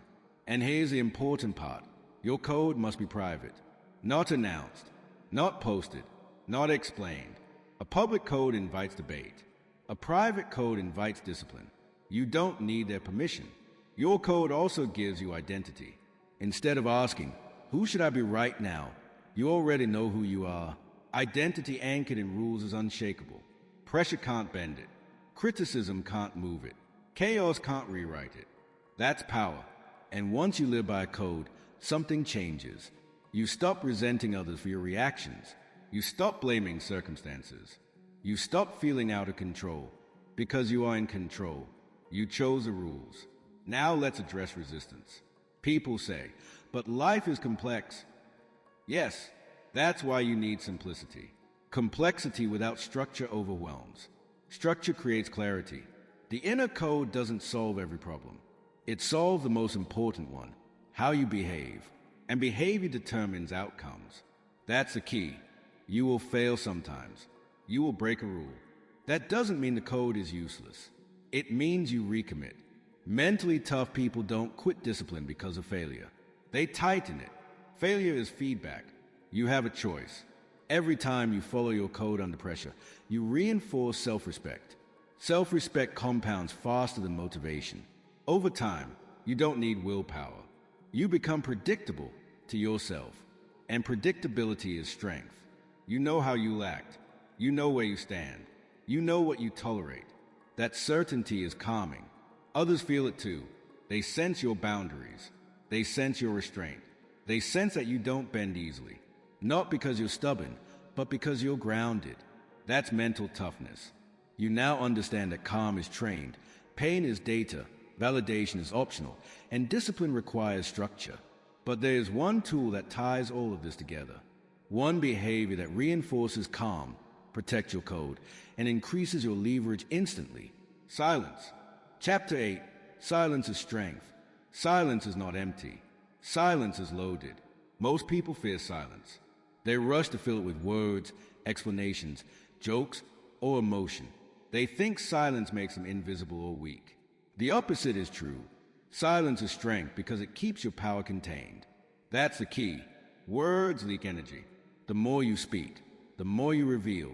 And here's the important part. Your code must be private, not announced, not posted, not explained. A public code invites debate. A private code invites discipline. You don't need their permission. Your code also gives you identity. Instead of asking, "Who should I be right now?" you already know who you are. Identity anchored in rules is unshakable. Pressure can't bend it. Criticism can't move it. Chaos can't rewrite it. That's power. And once you live by a code, something changes. You stop resenting others for your reactions. You stop blaming circumstances. You stop feeling out of control. Because you are in control. You chose the rules. Now let's address resistance. People say, but life is complex. Yes, that's why you need simplicity. Complexity without structure overwhelms. Structure creates clarity. The inner code doesn't solve every problem. It solves the most important one, how you behave. And behavior determines outcomes. That's the key. You will fail sometimes. You will break a rule. That doesn't mean the code is useless. It means you recommit. Mentally tough people don't quit discipline because of failure. They tighten it. Failure is feedback. You have a choice. Every time you follow your code under pressure, you reinforce self-respect. Self-respect compounds faster than motivation. Over time, you don't need willpower. You become predictable to yourself. And predictability is strength. You know how you act. You know where you stand. You know what you tolerate. That certainty is calming. Others feel it too. They sense your boundaries. They sense your restraint. They sense that you don't bend easily. Not because you're stubborn, but because you're grounded. That's mental toughness. You now understand that calm is trained, pain is data, validation is optional, and discipline requires structure. But there is one tool that ties all of this together. One behavior that reinforces calm, protects your code, and increases your leverage instantly. Silence. Chapter 8. Silence is strength. Silence is not empty. Silence is loaded. Most people fear silence. They rush to fill it with words, explanations, jokes, or emotion. They think silence makes them invisible or weak. The opposite is true. Silence is strength because it keeps your power contained. That's the key. Words leak energy. The more you speak, the more you reveal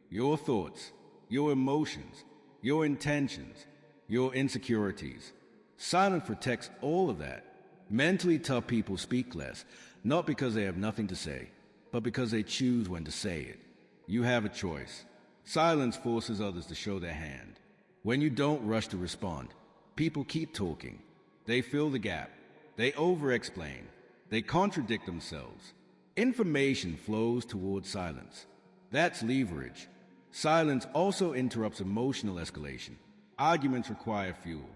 your thoughts, your emotions, your intentions, your insecurities. Silence protects all of that. Mentally tough people speak less, not because they have nothing to say, but because they choose when to say it. You have a choice. Silence forces others to show their hand. When you don't rush to respond, people keep talking. They fill the gap. They over-explain. They contradict themselves. Information flows towards silence. That's leverage. Silence also interrupts emotional escalation. Arguments require fuel.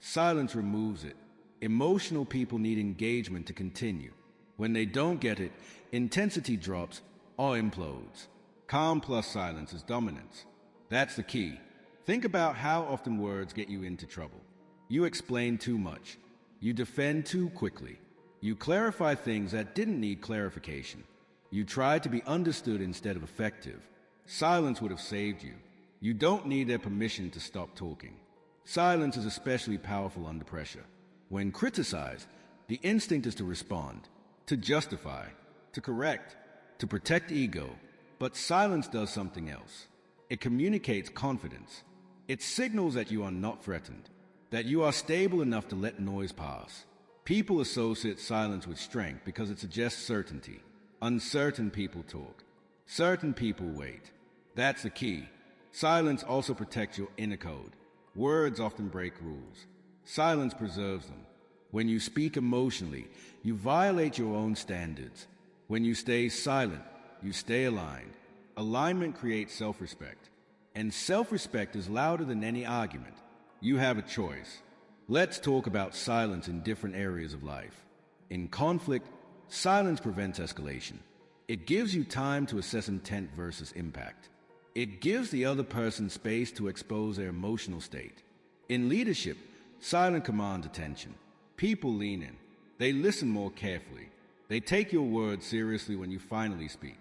Silence removes it. Emotional people need engagement to continue. When they don't get it, intensity drops or implodes. Calm plus silence is dominance. That's the key. Think about how often words get you into trouble. You explain too much. You defend too quickly. You clarify things that didn't need clarification. You try to be understood instead of effective. Silence would have saved you. You don't need their permission to stop talking. Silence is especially powerful under pressure. When criticized, the instinct is to respond, to justify, to correct, to protect ego. But silence does something else. It communicates confidence. It signals that you are not threatened, that you are stable enough to let noise pass. People associate silence with strength because it suggests certainty. Uncertain people talk. Certain people wait. That's the key. Silence also protects your inner code. Words often break rules. Silence preserves them. When you speak emotionally, you violate your own standards. When you stay silent, you stay aligned. Alignment creates self-respect. And self-respect is louder than any argument. You have a choice. Let's talk about silence in different areas of life. In conflict, silence prevents escalation. It gives you time to assess intent versus impact. It gives the other person space to expose their emotional state. In leadership, silence commands attention. People lean in. They listen more carefully. They take your words seriously when you finally speak.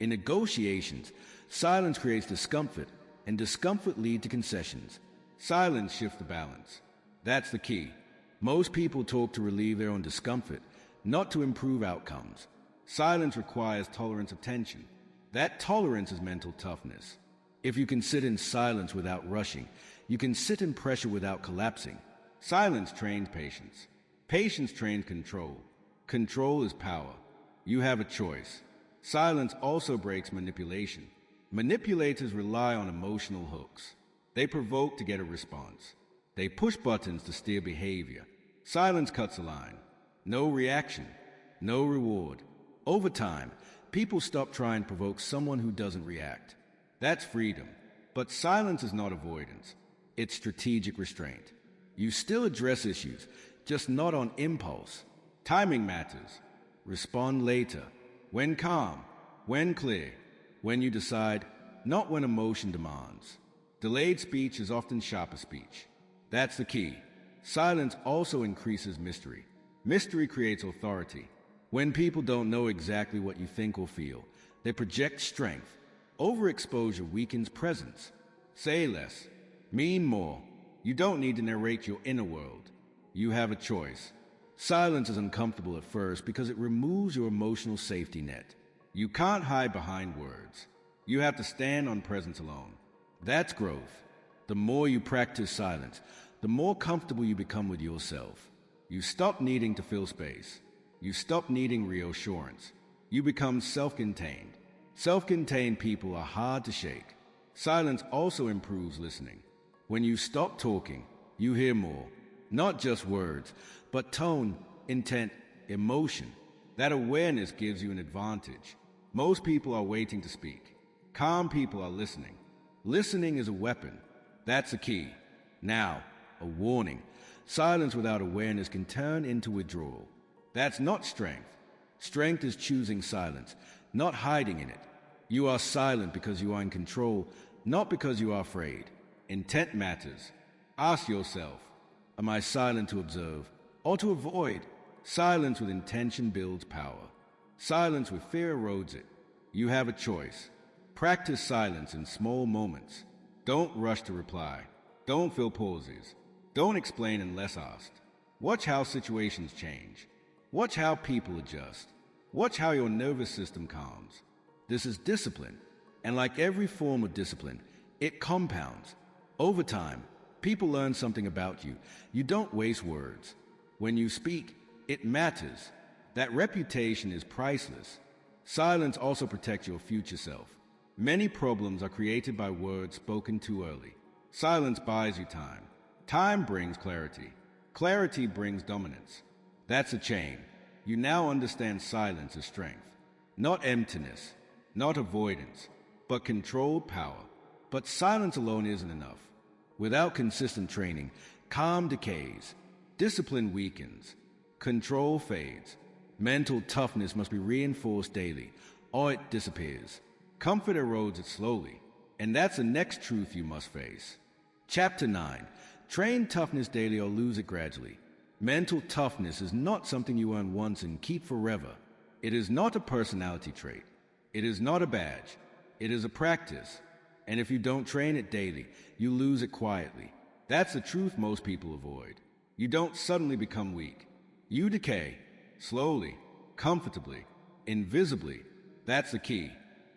In negotiations, silence creates discomfort, and discomfort leads to concessions. Silence shifts the balance. That's the key. Most people talk to relieve their own discomfort, not to improve outcomes. Silence requires tolerance of tension. That tolerance is mental toughness. If you can sit in silence without rushing, you can sit in pressure without collapsing. Silence trains patience. Patience trains control. Control is power. You have a choice. Silence also breaks manipulation. Manipulators rely on emotional hooks. They provoke to get a response. They push buttons to steer behavior. Silence cuts a line. No reaction. No reward. Over time, people stop trying to provoke someone who doesn't react. That's freedom. But silence is not avoidance. It's strategic restraint. You still address issues, just not on impulse. Timing matters. Respond later. When calm. When clear. When you decide, not when emotion demands. Delayed speech is often sharper speech. That's the key. Silence also increases mystery. Mystery creates authority. When people don't know exactly what you think or feel, they project strength. Overexposure weakens presence. Say less. Mean more. You don't need to narrate your inner world. You have a choice. Silence is uncomfortable at first because it removes your emotional safety net. You can't hide behind words. You have to stand on presence alone. That's growth. The more you practice silence, the more comfortable you become with yourself. You stop needing to fill space. You stop needing reassurance. You become self-contained. Self-contained people are hard to shake. Silence also improves listening. When you stop talking, you hear more. Not just words, but tone, intent, emotion. That awareness gives you an advantage. Most people are waiting to speak. Calm people are listening. Listening is a weapon. That's the key. Now, a warning. Silence without awareness can turn into withdrawal. That's not strength. Strength is choosing silence, not hiding in it. You are silent because you are in control, not because you are afraid. Intent matters. Ask yourself, am I silent to observe or to avoid? Silence with intention builds power. Silence with fear erodes it. You have a choice. Practice silence in small moments. Don't rush to reply. Don't fill pauses. Don't explain unless asked. Watch how situations change. Watch how people adjust. Watch how your nervous system calms. This is discipline, and like every form of discipline, it compounds. Over time, people learn something about you. You don't waste words. When you speak, it matters. That reputation is priceless. Silence also protects your future self. Many problems are created by words spoken too early. Silence buys you time. Time brings clarity. Clarity brings dominance. That's a chain. You now understand silence as strength. Not emptiness, not avoidance, but controlled power. But silence alone isn't enough. Without consistent training, calm decays, discipline weakens, control fades. Mental toughness must be reinforced daily, or it disappears. Comfort erodes it slowly, and that's the next truth you must face. Chapter 9. Train toughness daily or lose it gradually. Mental toughness is not something you earn once and keep forever. It is not a personality trait. It is not a badge. It is a practice. And if you don't train it daily, you lose it quietly. That's the truth most people avoid. You don't suddenly become weak. You decay, slowly, comfortably, invisibly. That's the key.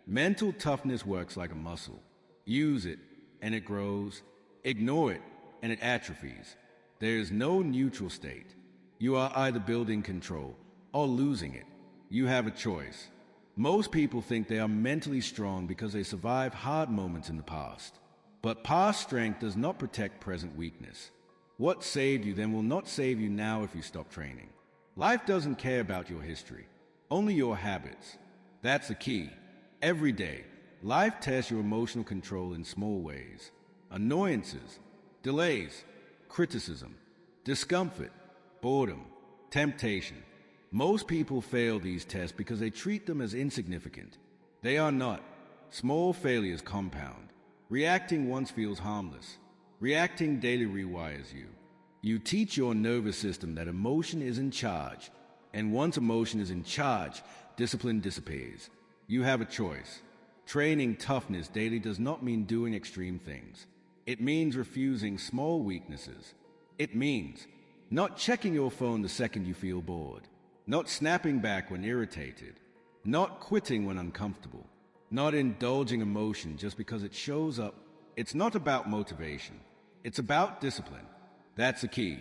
Mental toughness works like a muscle. Use it, and it grows. Ignore it, and it atrophies. There is no neutral state. You are either building control or losing it. You have a choice. Most people think they are mentally strong because they survived hard moments in the past. But past strength does not protect present weakness. What saved you then will not save you now if you stop training. Life doesn't care about your history, only your habits. That's the key. Every day, life tests your emotional control in small ways. Annoyances, delays, criticism, discomfort, boredom, temptation. Most people fail these tests because they treat them as insignificant. They are not. Small failures compound. Reacting once feels harmless. Reacting daily rewires you. You teach your nervous system that emotion is in charge, and once emotion is in charge, discipline disappears. You have a choice. Training toughness daily does not mean doing extreme things. It means refusing small weaknesses. It means not checking your phone the second you feel bored, not snapping back when irritated, not quitting when uncomfortable, not indulging emotion just because it shows up. It's not about motivation. It's about discipline. That's the key.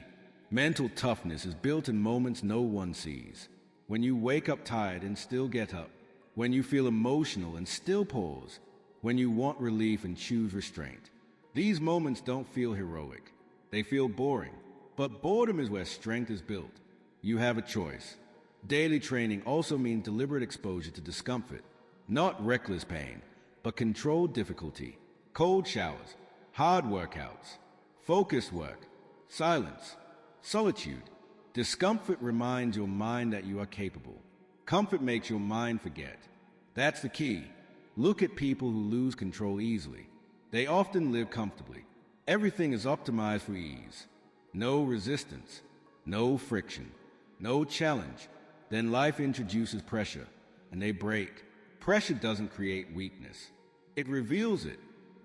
Mental toughness is built in moments no one sees. When you wake up tired and still get up. When you feel emotional and still pause. When you want relief and choose restraint. These moments don't feel heroic. They feel boring. But boredom is where strength is built. You have a choice. Daily training also means deliberate exposure to discomfort. Not reckless pain, but controlled difficulty. Cold showers, hard workouts, focused work, silence, solitude, Discomfort reminds your mind that you are capable. Comfort makes your mind forget. That's the key. Look at people who lose control easily. They often live comfortably. Everything is optimized for ease. No resistance, no friction, no challenge. Then life introduces pressure, and they break. Pressure doesn't create weakness. It reveals it.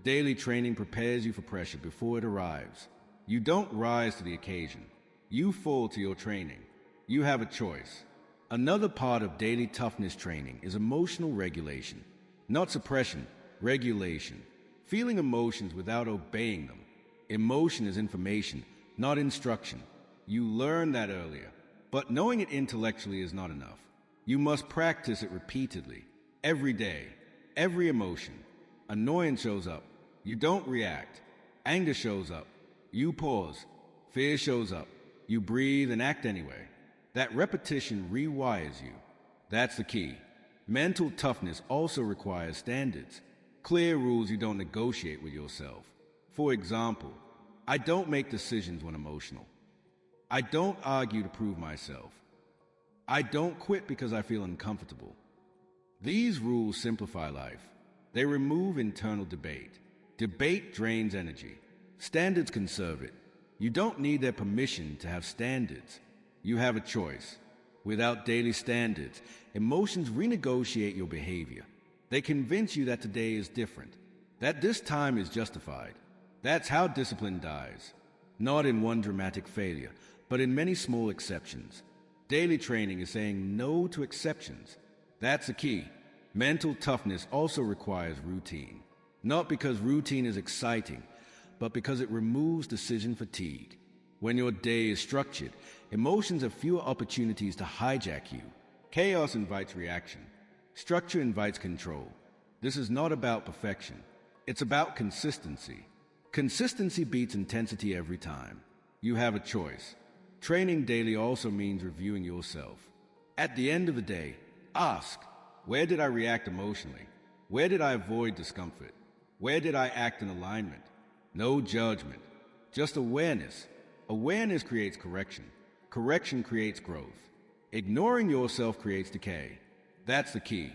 Daily training prepares you for pressure before it arrives. You don't rise to the occasion. You fall to your training. You have a choice. Another part of daily toughness training is emotional regulation. Not suppression, regulation. Feeling emotions without obeying them. Emotion is information, not instruction. You learned that earlier. But knowing it intellectually is not enough. You must practice it repeatedly. Every day. Every emotion. Annoyance shows up. You don't react. Anger shows up. You pause. Fear shows up. You breathe and act anyway. That repetition rewires you. That's the key. Mental toughness also requires standards. Clear rules you don't negotiate with yourself. For example, I don't make decisions when emotional. I don't argue to prove myself. I don't quit because I feel uncomfortable. These rules simplify life. They remove internal debate. Debate drains energy. Standards conserve it. You don't need their permission to have standards. You have a choice. Without daily standards, emotions renegotiate your behavior. They convince you that today is different, that this time is justified. That's how discipline dies. Not in one dramatic failure, but in many small exceptions. Daily training is saying no to exceptions. That's the key. Mental toughness also requires routine. Not because routine is exciting, but because it removes decision fatigue. When your day is structured, emotions have fewer opportunities to hijack you. Chaos invites reaction. Structure invites control. This is not about perfection. It's about consistency. Consistency beats intensity every time. You have a choice. Training daily also means reviewing yourself. At the end of the day, ask, where did I react emotionally? Where did I avoid discomfort? Where did I act in alignment? No judgment, just awareness. Awareness creates correction. Correction creates growth. Ignoring yourself creates decay. That's the key.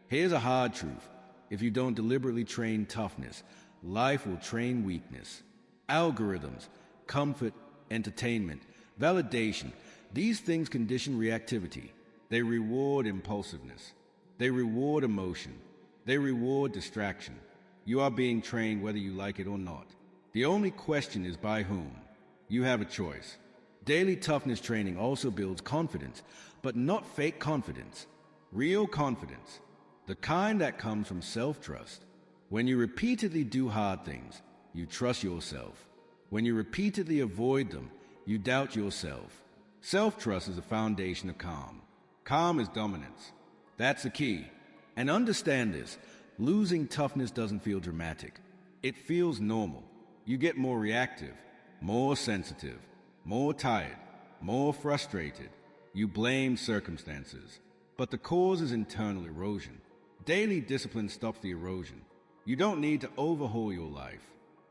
Here's a hard truth. If you don't deliberately train toughness, life will train weakness. Algorithms, comfort, entertainment, validation, these things condition reactivity. They reward impulsiveness. They reward emotion. They reward distraction. You are being trained whether you like it or not. The only question is by whom. You have a choice. Daily toughness training also builds confidence, but not fake confidence. Real confidence. The kind that comes from self-trust. When you repeatedly do hard things, you trust yourself. When you repeatedly avoid them, you doubt yourself. Self-trust is the foundation of calm. Calm is dominance. That's the key. And understand this, losing toughness doesn't feel dramatic. It feels normal. You get more reactive, more sensitive, more tired, more frustrated. You blame circumstances. But the cause is internal erosion. Daily discipline stops the erosion. You don't need to overhaul your life.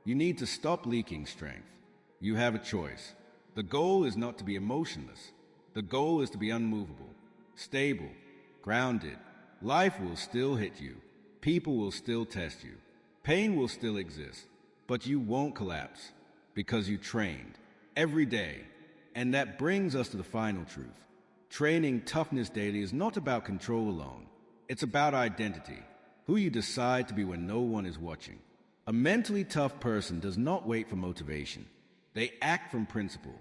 You need to stop leaking strength. You have a choice. The goal is not to be emotionless. The goal is to be unmovable, stable, grounded. Life will still hit you. People will still test you. Pain will still exist. But you won't collapse because you trained every day. And that brings us to the final truth. Training toughness daily is not about control alone. It's about identity, who you decide to be when no one is watching. A mentally tough person does not wait for motivation. They act from principle,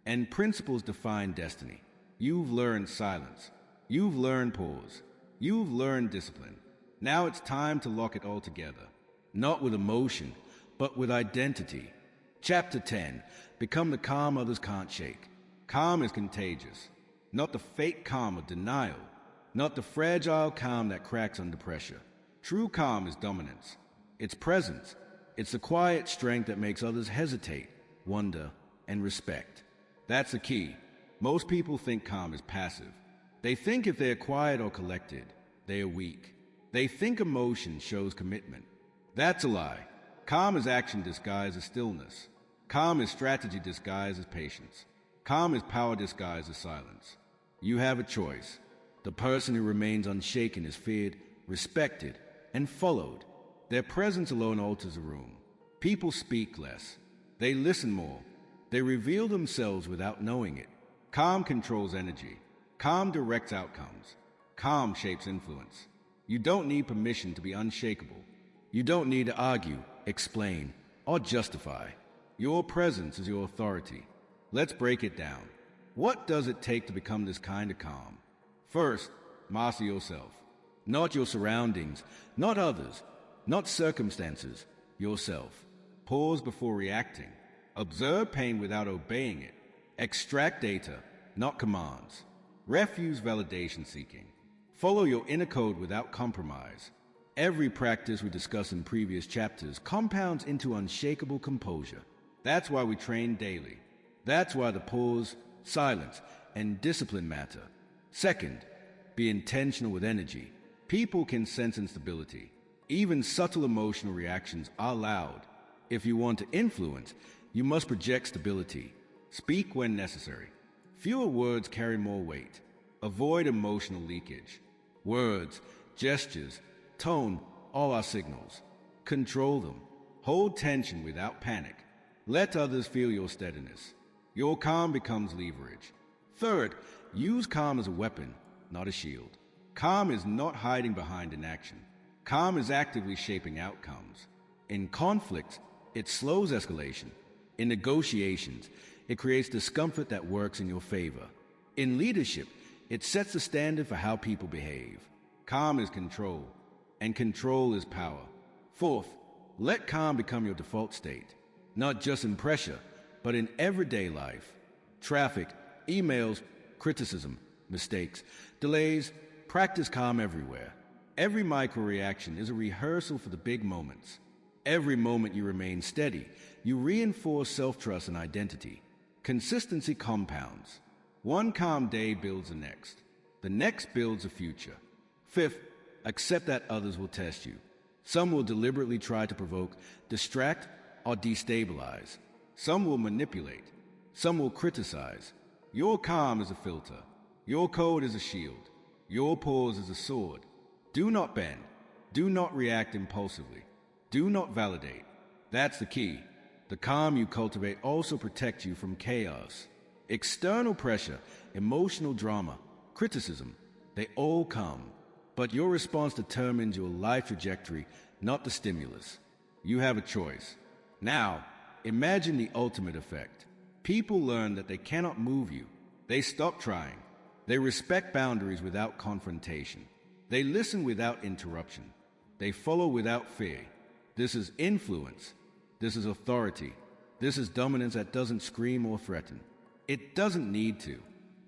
and principles define destiny. You've learned silence. You've learned pause. You've learned discipline. Now it's time to lock it all together, not with emotion, but with identity. Chapter 10, Become the calm others can't shake. Calm is contagious. Not the fake calm of denial. Not the fragile calm that cracks under pressure. True calm is dominance. It's presence. It's the quiet strength that makes others hesitate, wonder, and respect. That's the key. Most people think calm is passive. They think if they're quiet or collected, they are weak. They think emotion shows commitment. That's a lie. Calm is action disguised as stillness. Calm is strategy disguised as patience. Calm is power disguised as silence. You have a choice. The person who remains unshaken is feared, respected, and followed. Their presence alone alters a room. People speak less. They listen more. They reveal themselves without knowing it. Calm controls energy. Calm directs outcomes. Calm shapes influence. You don't need permission to be unshakable. You don't need to argue, explain, or justify. Your presence is your authority. Let's break it down. What does it take to become this kind of calm? First, master yourself. Not your surroundings, not others, not circumstances, yourself. Pause before reacting. Observe pain without obeying it. Extract data, not commands. Refuse validation seeking. Follow your inner code without compromise. Every practice we discussed in previous chapters compounds into unshakable composure. That's why we train daily. That's why the pause, silence, and discipline matter. Second, be intentional with energy. People can sense instability. Even subtle emotional reactions are loud. If you want to influence, you must project stability. Speak when necessary. Fewer words carry more weight. Avoid emotional leakage. Words, gestures, tone, all are signals. Control them. Hold tension without panic. Let others feel your steadiness. Your calm becomes leverage. Third, use calm as a weapon, not a shield. Calm is not hiding behind inaction. Calm is actively shaping outcomes. In conflict, it slows escalation. In negotiations, it creates discomfort that works in your favor. In leadership, it sets the standard for how people behave. Calm is control, and control is power. Fourth, let calm become your default state, not just in pressure, but in everyday life. Traffic, emails, criticism, mistakes, delays, practice calm everywhere. Every micro-reaction is a rehearsal for the big moments. Every moment you remain steady, you reinforce self-trust and identity. Consistency compounds. One calm day builds the next. The next builds a future. Fifth, accept that others will test you. Some will deliberately try to provoke, distract, or destabilize. Some will manipulate. Some will criticize. Your calm is a filter. Your code is a shield. Your pause is a sword. Do not bend. Do not react impulsively. Do not validate. That's the key. The calm you cultivate also protects you from chaos. External pressure, emotional drama, criticism, they all come. But your response determines your life trajectory, not the stimulus. You have a choice. Now, imagine the ultimate effect. People learn that they cannot move you. They stop trying. They respect boundaries without confrontation. They listen without interruption. They follow without fear. This is influence. This is authority. This is dominance that doesn't scream or threaten. It doesn't need to.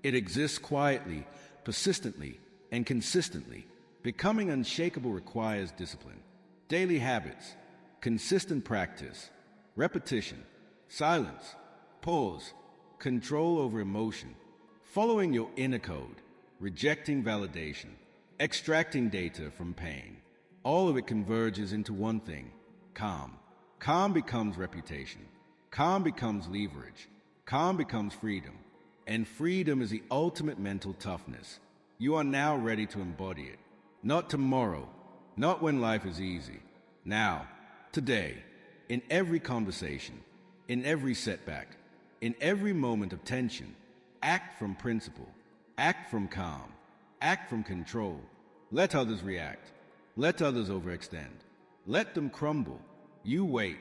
It exists quietly, persistently, and consistently. Becoming unshakable requires discipline, daily habits, consistent practice, repetition, silence, pause, control over emotion, following your inner code, rejecting validation, extracting data from pain. All of it converges into one thing: calm. Calm becomes reputation. Calm becomes leverage. Calm becomes freedom. And freedom is the ultimate mental toughness. You are now ready to embody it. Not tomorrow, not when life is easy. Now, today, in every conversation, in every setback, in every moment of tension, act from principle, act from calm, act from control. Let others react. Let others overextend. Let them crumble. You wait.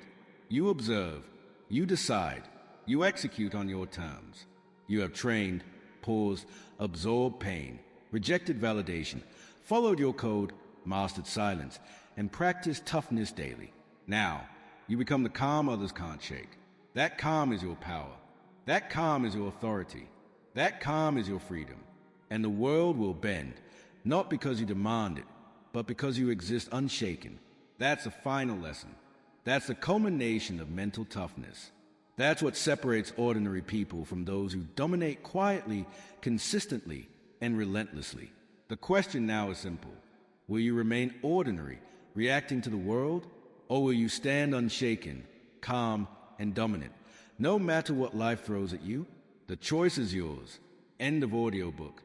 You observe. You decide. You execute on your terms. You have trained, paused, absorbed pain, rejected validation, followed your code, mastered silence, and practiced toughness daily. Now, you become the calm others can't shake. That calm is your power. That calm is your authority. That calm is your freedom. And the world will bend, not because you demand it, but because you exist unshaken. That's the final lesson. That's the culmination of mental toughness. That's what separates ordinary people from those who dominate quietly, consistently, and relentlessly. The question now is simple. Will you remain ordinary, reacting to the world, or will you stand unshaken, calm, and dominant, no matter what life throws at you? The choice is yours. End of audiobook.